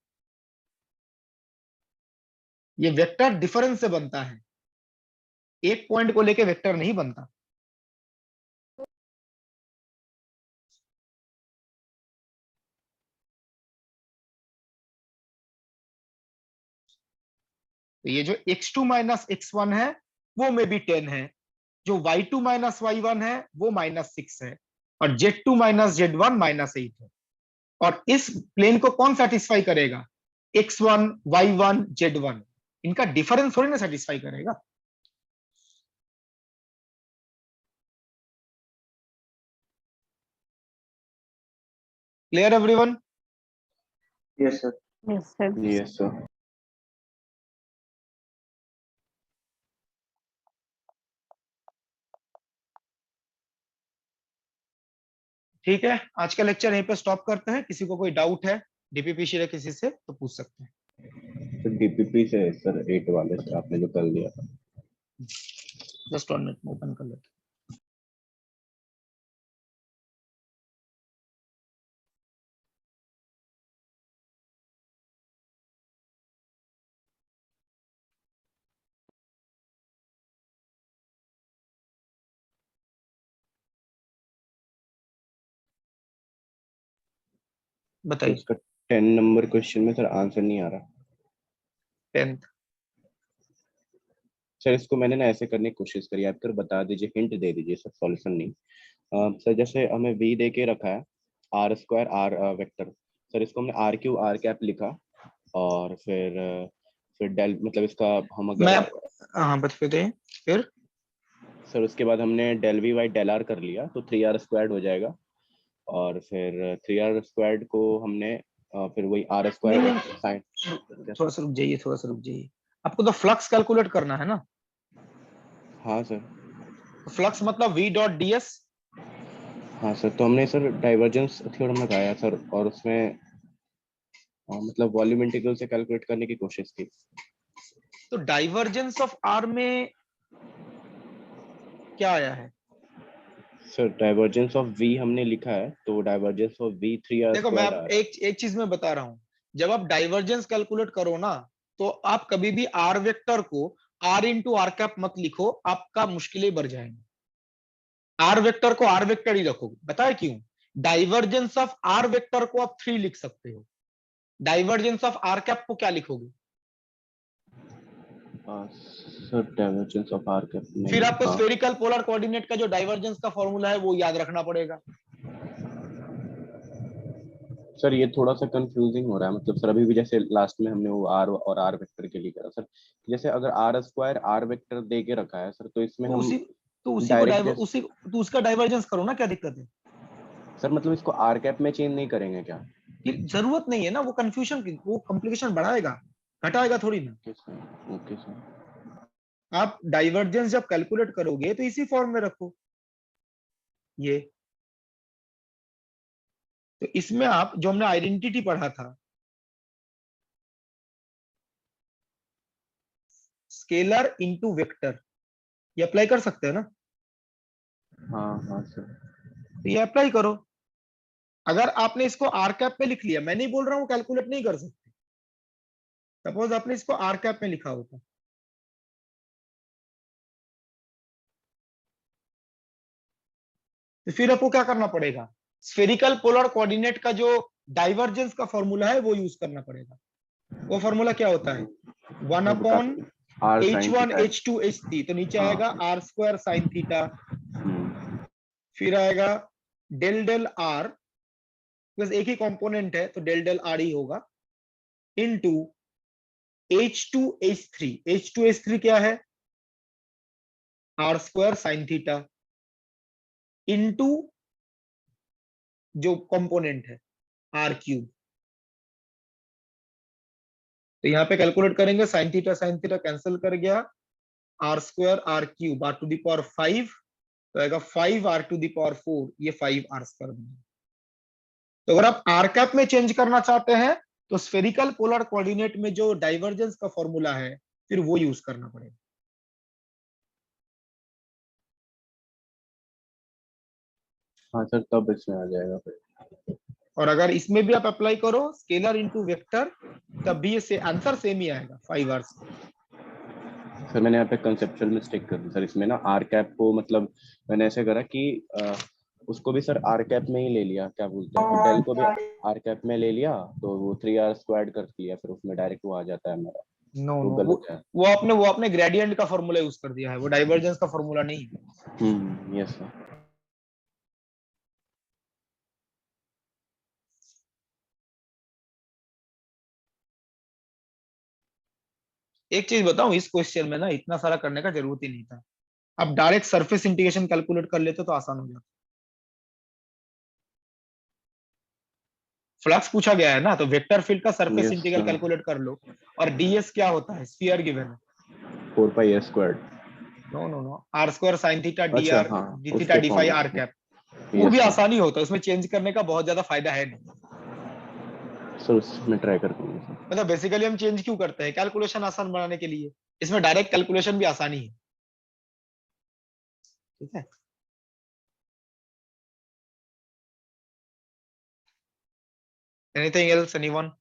ये वेक्टर डिफरेंस से बनता है, एक पॉइंट को लेके वेक्टर नहीं बनता। तो ये जो x2 माइनस x1 है वो में भी 10 है, जो y2 माइनस y1 है वो -6 है, और z2 माइनस z1 -8 है। और इस प्लेन को कौन सेटिस्फाई करेगा? x1 y1 z1, इनका डिफरेंस थोड़ी ना सेटिस्फाई करेगा। Clear everyone? Yes, sir. Yes, sir. Yes sir. ठीक है, आज का लेक्चर यहीं पे स्टॉप करते हैं। किसी को कोई डाउट है डीपीपीसी या किसी से तो पूछ सकते हैं। तो डीपीपी से सर 8 वाले से आपने जो कल दिया था। जस्ट 1 मिनट में ओपन कर लेते हैं। बताइए। इसका 10 नंबर क्वेश्चन में सर आंसर नहीं आ रहा 10th सर। इसको मैंने ना ऐसे करने की कोशिश करी, आप कर बता दीजिए, हिंट दे दीजिए सर, सॉल्यूशन नहीं। सर जैसे हमें v दे के रखा है r square r vector, sir इसको हमने आर क्यू आर कैप लिखा, और फिर डेल मतलब इसका हम मैं अगर हाँ बताइए फिर। सर उसके बाद हमने del v by del r कर लिया तो 3r स्क्वायर्ड हो जाएगा, और फिर 3r स्क्वायर्ड को हमने फिर वही आर नहीं स्क्वायर नहीं, साइन। थोड़ा सा रुक जाइए, थोड़ा सा रुक जाइए। आपको तो फ्लक्स कैलकुलेट करना है ना। हाँ सर। फ्लक्स मतलब v डॉट ds। हाँ सर, तो हमने सर डाइवर्जेंस थ्योरम लगाया सर, और उसमें मतलब वॉल्यूम इंटीग्रल से कैलकुलेट करने की कोशिश की। तो डाइवर्जेंस ऑफ r में क्या आया है? सर डाइवर्जेंस ऑफ v हमने लिखा है, तो डाइवर्जेंस ऑफ v 3r देखो मैं स्क्वायर्ड आ आप रहा है। एक चीज में बता रहा हूं। जब आप डाइवर्जेंस कैलकुलेट करो ना, तो आप कभी भी r वेक्टर को r इंटू आर कैप मत लिखो, आपका मुश्किलें बढ़ जाएंगी। r वेक्टर को r वेक्टर ही रखोगे। बताए क्यों? डाइवर्जेंस ऑफ r वेक्टर को आप 3 लिख सकते हो, डाइवर्जेंस ऑफ r कैप को क्या लिखोगे? Sir divergence of r cap में फिर आपको स्फेरिकल पोलर कोऑर्डिनेट का जो डाइवर्जेंस का फॉर्मूला है वो याद रखना पड़ेगा। सर ये थोड़ा सा कंफ्यूजिंग हो रहा है, मतलब सर अभी भी जैसे लास्ट में हमने वो r और r वेक्टर के लिए करा सर, जैसे अगर r स्क्वायर r वेक्टर दे के रखा है सर, तो इसमें तो हम उसी को डायरेक्ट तो उसका डाइवर्जेंस करो ना, क्या दिक्कत है? सर मतलब इसको r कैप में चेंज नहीं करेंगे क्या? ये जरूरत नहीं है ना, वो कंफ्यूजन की वो कॉम्प्लिकेशन बढ़ाएगा, घटाएगा थोड़ी ना। Okay sir. आप डाइवर्जेंस जब कैलकुलेट करोगे तो इसी फॉर्म में रखो ये। तो इसमें आप जो हमने आइडेंटिटी पढ़ा था, स्केलर इनटू वेक्टर, ये अप्लाई कर सकते हैं ना। हाँ हाँ सर। तो ये अप्लाई करो। अगर आपने इसको आर कैप में लिख लिया, मैं नहीं बोल रहा हूं कैलकुलेट नहीं कर सकते, सपोज आपने इसको आर कैप में लिखा होता, तो फिर आपको क्या करना पड़ेगा? स्फेरिकल पोलर कोऑर्डिनेट का जो डाइवर्जेंस का फॉर्मूला है वो यूज करना पड़ेगा। वो फॉर्मूला क्या होता है? 1 अपॉन h1 h2 h3, तो नीचे आएगा आर स्क्वायर साइन थीटा, फिर आएगा डेल डेल आर, बस एक ही कंपोनेंट है तो डेल डेल आर ही होगा, into h2 h3। h2 h3 क्या है? R square sine theta, into जो कंपोनेंट है आर क्यूब। तो यहाँ पे कैलकुलेट करेंगे, साइन थीटा कैंसिल कर गया, r square r cube r to the power 5, तो आएगा 5 आर टू द पावर 4, ये 5 आर स्क्वायर बनेगा। तो अगर आप आर कैप में चेंज करना चाहते हैं तो स्फेरिकल पोलर कोऑर्डिनेट में जो डाइवर्जेंस का फॉर्मूला है फिर वो यूज करना पड़ेगा। हाँ सर, तब इसमें आ जाएगा फिर। और अगर इसमें भी आप अप्लाई करो स्केलर इनटू वेक्टर, तब भी ये आंसर सेम ही आएगा, 5 आर। सर मैंने यहाँ पे कंसेप्चुअल मिस्टेक कर दी सर, इसमें ना आर कैप को मतलब मैंने ऐसे करा कि उसको भी सर आर कैप में ही ले लिया, क्या बोलते हैं, डेल को भी आर कैप में ले लिया, तो वो 3r स्क्वायर्ड कर दिया, फिर उसमें डायरेक्ट वो आ जाता है हमारा नो वो नो, गलत है। वो आपने ग्रेडियंट का फॉर्मूला यूज कर दिया है, वो डाइवर्जेंस का फॉर्मूला नहीं है। Yes sir. एक चीज बताऊं, इस क्वेश्चन में ना इतना सारा करने का जरूरत ही नहीं था, आप डायरेक्ट सरफेस इंटीग्रेशन कैलकुलेट कर लेते तो आसान हो जाता। फ्लक्स पूछा गया है ना, तो वेक्टर फील्ड का surface Yes, integral sir. Calculate कर लो। और डीएस क्या होता है, स्फीयर गिवन है। 4 pi s squared। No no no, r square sine theta d अच्छा आर हाँ, डी थीटा उसके d phi r formula. Cap, वो Yes, भी sir. आसानी होता है, उसमें चेंज करने का बहुत ज्यादा फायदा है नहीं। सर उसमें ट्राई करते हैं सर। मतलब बेसिकली हम चेंज क्यों करते हैं, कैलकुलेशन आसान बनाने के लिए। इसमें डायरेक्ट कैलकुलेशन भी आसानी है, ठीक है। Anything else, anyone?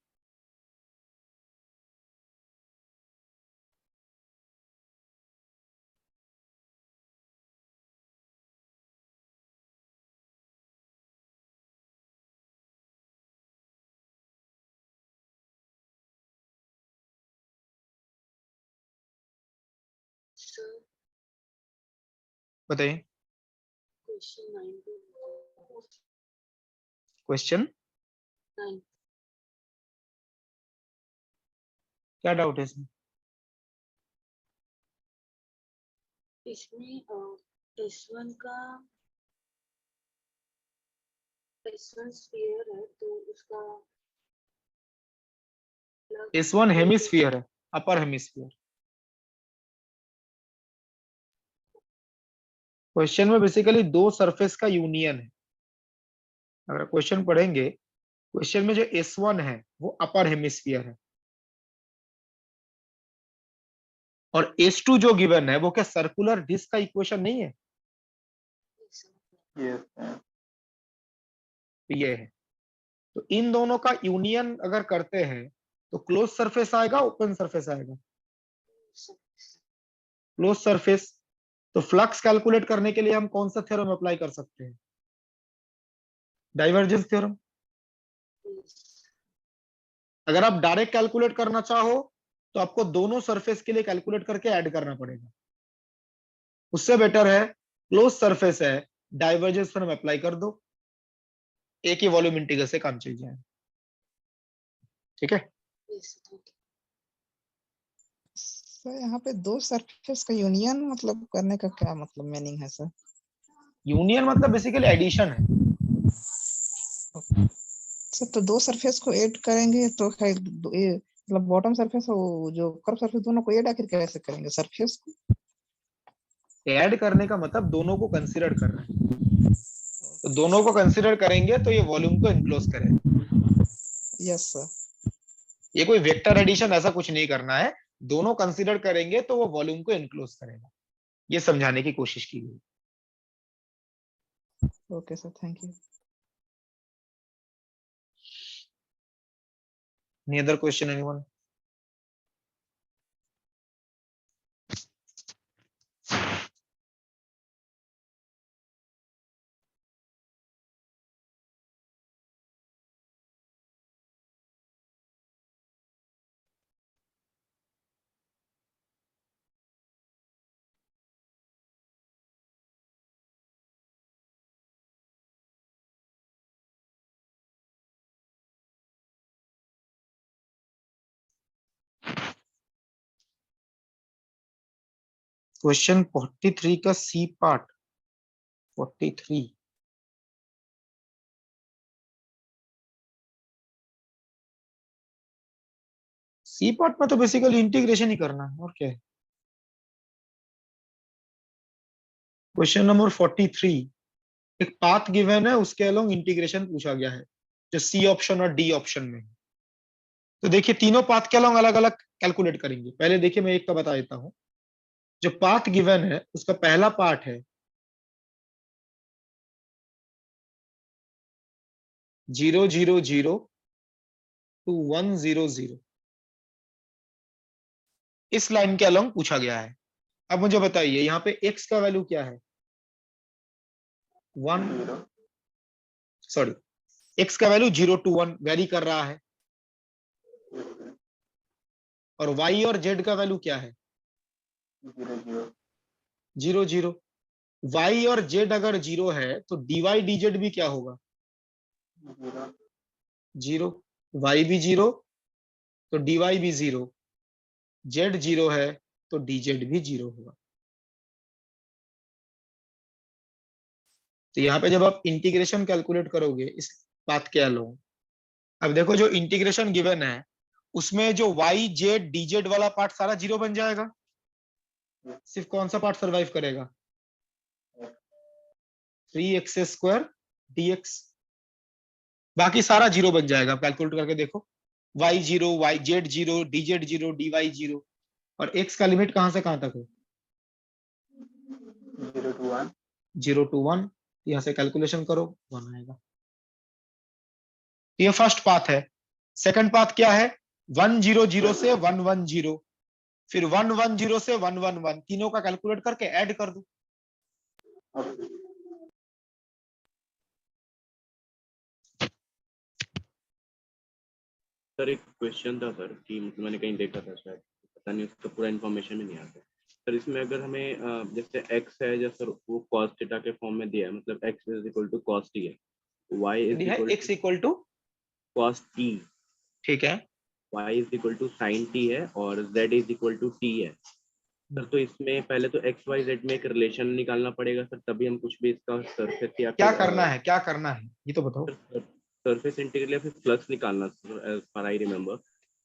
बताइए। क्वेश्चन क्या डाउट है इसमें? इसमें S1 का S1 स्फीयर है तो उसका S1 हेमिस्फीयर है, अपर हेमिस्फीयर। क्वेश्चन में बेसिकली दो सरफेस का यूनियन है। अगर क्वेश्चन पढ़ेंगे, क्वेश्चन में जो S1 है वो अपर हेमिस्फीयर है, और S2 जो गिवन है वो क्या सर्कुलर डिस्क का इक्वेशन नहीं है? तो ये है, तो इन दोनों का यूनियन अगर करते हैं तो क्लोज सरफेस आएगा, ओपन सरफेस आएगा। क्लोज सरफेस, तो फ्लक्स कैलकुलेट करने के लिए हम कौन सा थ्योरम अप्लाई कर सकते हैं? Divergence theorem. अगर आप डायरेक्ट कैलकुलेट करना चाहो तो आपको दोनों सरफेस के लिए कैलकुलेट करके ऐड करना पड़ेगा। उससे बेटर है क्लोज सरफेस है, डाइवर्जेंस थ्योरम अप्लाई कर दो, एक ही वॉल्यूम इंटीग्रल से काम चल जाए, ठीक है। सर यहाँ पे दो सरफेस का यूनियन मतलब करने का क्या मतलब मीनिंग है सर? यूनियन मतलब बेसिकली एडिशन है। सर तो दो सरफेस को ऐड करेंगे तो ये मतलब बॉटम सरफेस और जो कर्व सरफेस दोनों को ऐड आखिर कैसे करेंगे सरफेस को? ऐड करने का मतलब दोनों को कंसीडर कर रहे हैं, तो दोनों को कंसीडर करेंगे तो ये वॉल्यूम को इनक्लोज करेगा। Yes sir. ये कोई वेक्टर एडिशन ऐसा कुछ नहीं करना है, दोनों कंसीडर करेंगे तो वो वॉल्यूम को इनक्लोज करेगा, ये समझाने की कोशिश की गई। Okay sir, thank you. Any other question, anyone? Question 43 का सी पार्ट 43। सी पार्ट में तो बेसिकली इंटीग्रेशन ही करना है, और क्या है। क्वेश्चन नंबर 43, एक पाथ गिवन है, उसके अलोंग इंटीग्रेशन पूछा गया है, जो सी ऑप्शन और डी ऑप्शन में है। तो देखिए तीनों पाथ के अलोंग अलग अलग कैलकुलेट करेंगे। पहले देखिए मैं एक का बता देता हूं। जो पाथ गिवन है उसका पहला पार्ट है 0 0 0 to 1 0 0, इस लाइन के अलोंग पूछा गया है। अब मुझे बताइए यहाँ पे x का वैल्यू क्या है? 1, सॉरी, x का वैल्यू 0 to 1 वेरी कर रहा है। और y और z का वैल्यू क्या है? 0 0। y और z अगर 0 है तो dy dz भी क्या होगा? 0। y भी 0 तो dy भी 0, z 0 है तो dz भी 0 होगा। तो यहाँ पे जब आप इंटीग्रेशन कैलकुलेट करोगे इस बात के अलावा, अब देखो जो इंटीग्रेशन गिवन है उसमें जो y z dz वाला पार्ट सारा 0 बन जाएगा, सिर्फ कौन सा पार्ट सरवाइव करेगा? 3x² dx, बाकी सारा 0 बन जाएगा। कैलकुलेट करके देखो, y 0, y z 0, dz 0, dy 0, और x का लिमिट कहां से कहां तक है? 0 to 1। यहां से कैलकुलेशन करो, 1 आएगा। ये फर्स्ट पाथ है। सेकंड पाथ क्या है? 1 0 0 से 1 1 0, फिर 1 1 0 से 1 1 1, तीनों का कैलकुलेट करके ऐड कर दो। सर एक क्वेश्चन था सर कि मतलब मैंने कहीं देखा था, शायद पता नहीं, उसका पूरा इन्फॉर्मेशन में नहीं आता सर। इसमें अगर हमें जैसे x है, जैसे वो cos थीटा के फॉर्म में दिया है, मतलब x is equal to cos t है, y is equal x equal to cos t, ठीक है, y is equal to sin t है, और z is equal to t है सर। तो इसमें पहले तो x y z में एक रिलेशन निकालना पड़ेगा सर, तभी हम कुछ भी इसका सरफेस या क्या करना है, क्या करना है ये तो बताओ। सरफेस इंटीग्रल या फिर फ्लक्स निकालना sir, as per I remember.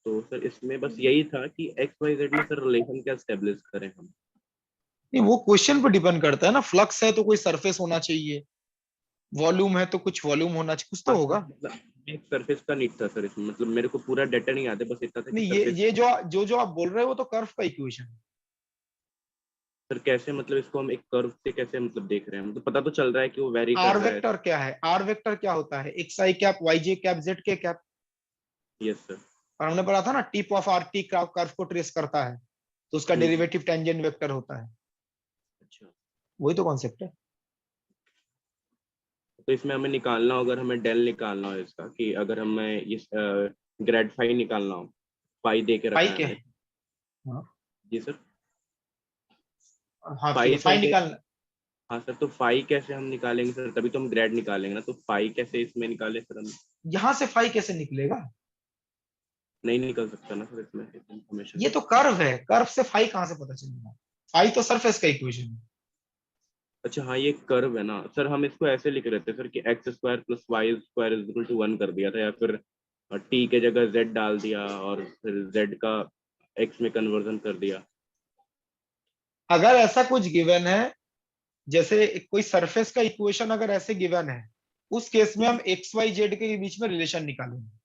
तो सर इसमें बस यही था कि x y z में सर रिलेशन क्या एस्टेब्लिश करें हम। नहीं, वो क्वेश्चन पर डिपेंड करता है ना। फ्लक्स है तो कोई सरफेस होना चाहिए, वॉल्यूम है तो कुछ वॉल्यूम होना चाहिए, कुछ तो होगा। एक सरफेस का नीड था सर इसमें, मतलब मेरे को पूरा डाटा नहीं आता, बस इतना था कि नहीं, ये जो आप बोल रहे हो वो तो कर्व का इक्वेशन है सर। कैसे मतलब इसको हम एक कर्व से कैसे मतलब देख रहे हैं, मतलब पता तो चल रहा है कि वो वेरी कर आर रहा है। वेक्टर क्या है? आर वेक्टर क्या होता है? X I cap, Y J cap, Z के कैप। Yes sir. और हमने पढ़ा था ना, tip of R T curve को ट्रेस करता है तो उसका डेरिवेटिव टेंजेंट वेक्टर होता है। अच्छा, वही तो कॉन्सेप्ट है। तो इसमें हमें निकालना हो, अगर हमें डेल निकालना हो इसका, कि अगर हमें इस ग्रेड फाई निकालना हो, फाई दे के रखा फाई है क्या हमें। है? हाँ जी सर, हाँ, फाई फाई सर निकालना। हाँ सर, तो फाई कैसे हम निकालेंगे सर? तभी तो हम ग्रेड निकालेंगे ना, तो फाई कैसे इसमें निकाले सर हम? यहाँ से फाई कैसे निकलेगा? नहीं निकल सकता ना सर इसमें इंफॉर्मेशन। ये तो कर्व है, कर्व से फाई कहाँ से पता चलेगा? फाई तो सरफेस का इक्वेशन है। अच्छा हाँ, ये कर्व है ना सर, हम इसको ऐसे लिख रहे थे सर कि x square plus Y square is equal to 1 कर दिया था, या फिर टी के जगह जेड डाल दिया और फिर जेड का एक्स में कन्वर्जन कर दिया। अगर ऐसा कुछ गिवन है, जैसे कोई सरफेस का इक्वेशन अगर ऐसे गिवन है, उस केस में हम एक्स वाई जेड के बीच में रिलेशन निकालेंगे।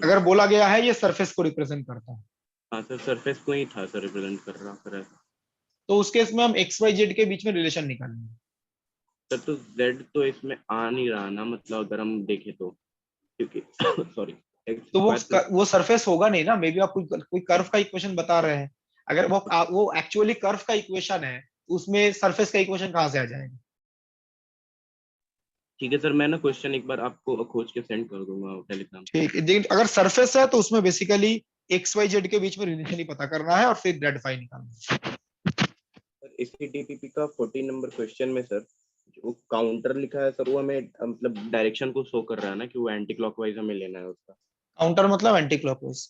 अगर बोला गया है ये सरफेस को रिप्रेजेंट करता है, हाँ सर, सरफेस को ही था सर रिप्रेजेंट कर रहा सर ऐसा। तो उस केस में हम एक्स वाई जेड के बीच में रिलेशन निकालेंगे। सर तो जेड तो इसमें आ नहीं रहा ना, मतलब अगर हम देखें तो, क्योंकि सॉरी, तो वो सरफेस होगा नहीं ना। मे बी आप कोई कर्व का इक्वेशन बता रहे हैं। अगर वो एक्चुअली कर्व का इक्वेशन है तो उसमें सरफेस का इक्वेशन कहाँ से आ जाएगा? ठीक है सर, मैं ना क्वेश्चन एक बार आपको खोज के सेंड कर दूंगा टेलीग्राम। ठीक है, लेकिन अगर सरफेस है तो उसमें बेसिकली एक्स वाई जेड के बीच में रिलेशन ही पता करना है और फिर ग्रेड फाई निकालना है। सर इसी डीपीपी का 14 नंबर क्वेश्चन में सर जो काउंटर लिखा है सर, वो हमें मतलब डायरेक्शन को शो कर रहा है ना कि वो एंटी क्लॉकवाइज हमें लेना है उसका। काउंटर मतलब एंटी क्लॉकवाइज।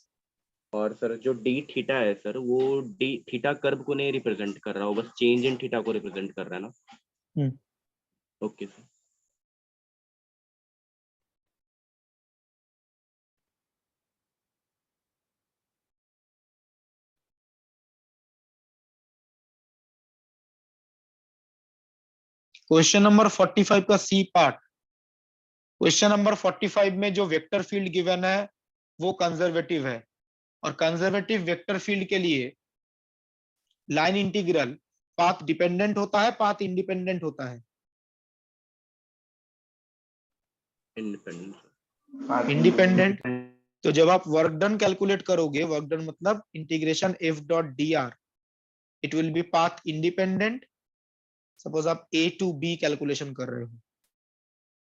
और सर जो डी थीटा है सर, वो डी थीटा कर्व को नहीं रिप्रेजेंट कर रहा, वो बस चेंज इन थीटा को रिप्रेजेंट कर रहा है ना। Okay sir. क्वेश्चन नंबर 45 का सी पार्ट। क्वेश्चन नंबर 45 में जो वेक्टर फील्ड गिवन है वो कंजर्वेटिव है, और कंजर्वेटिव वेक्टर फील्ड के लिए लाइन इंटीग्रल पाथ डिपेंडेंट होता है, पाथ इंडिपेंडेंट होता है? इंडिपेंडेंट। तो जब आप वर्क डन कैलकुलेट करोगे, वर्क डन मतलब integration F dot D are, it will be path independent. Suppose आप ए टू बी कैलकुलेशन कर रहे हो,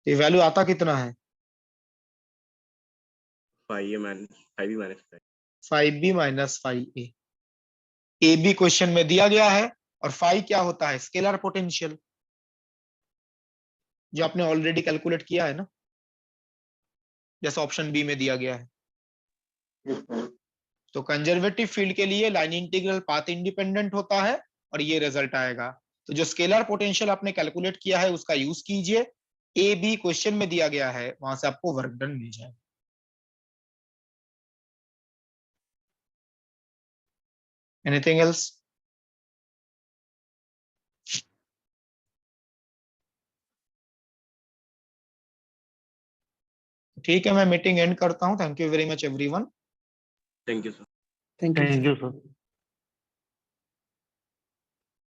तो वैल्यू आता कितना है? 5 minus 5। 5b minus 5a। A b question में दिया गया है और फाई क्या होता है, स्केलर पोटेंशियल, जो आपने ऑलरेडी कैलकुलेट किया है ना, जैसे ऑप्शन बी में दिया गया है। तो कंजर्वेटिव फील्ड के लिए लाइन इंटीग्रल पाथ इंडिपेंडेंट होता है और ये रिजल्ट आएगा। तो जो स्केलर पोटेंशियल आपने कैलकुलेट किया है उसका यूज कीजिए, ए बी क्वेश्चन में दिया गया है, वहां से आपको वर्क डन मिल जाएगा। Anything else? ठीक है, मैं मीटिंग एंड करता हूं। Thank you very much everyone. Thank you sir. Thank you Thank you, sir.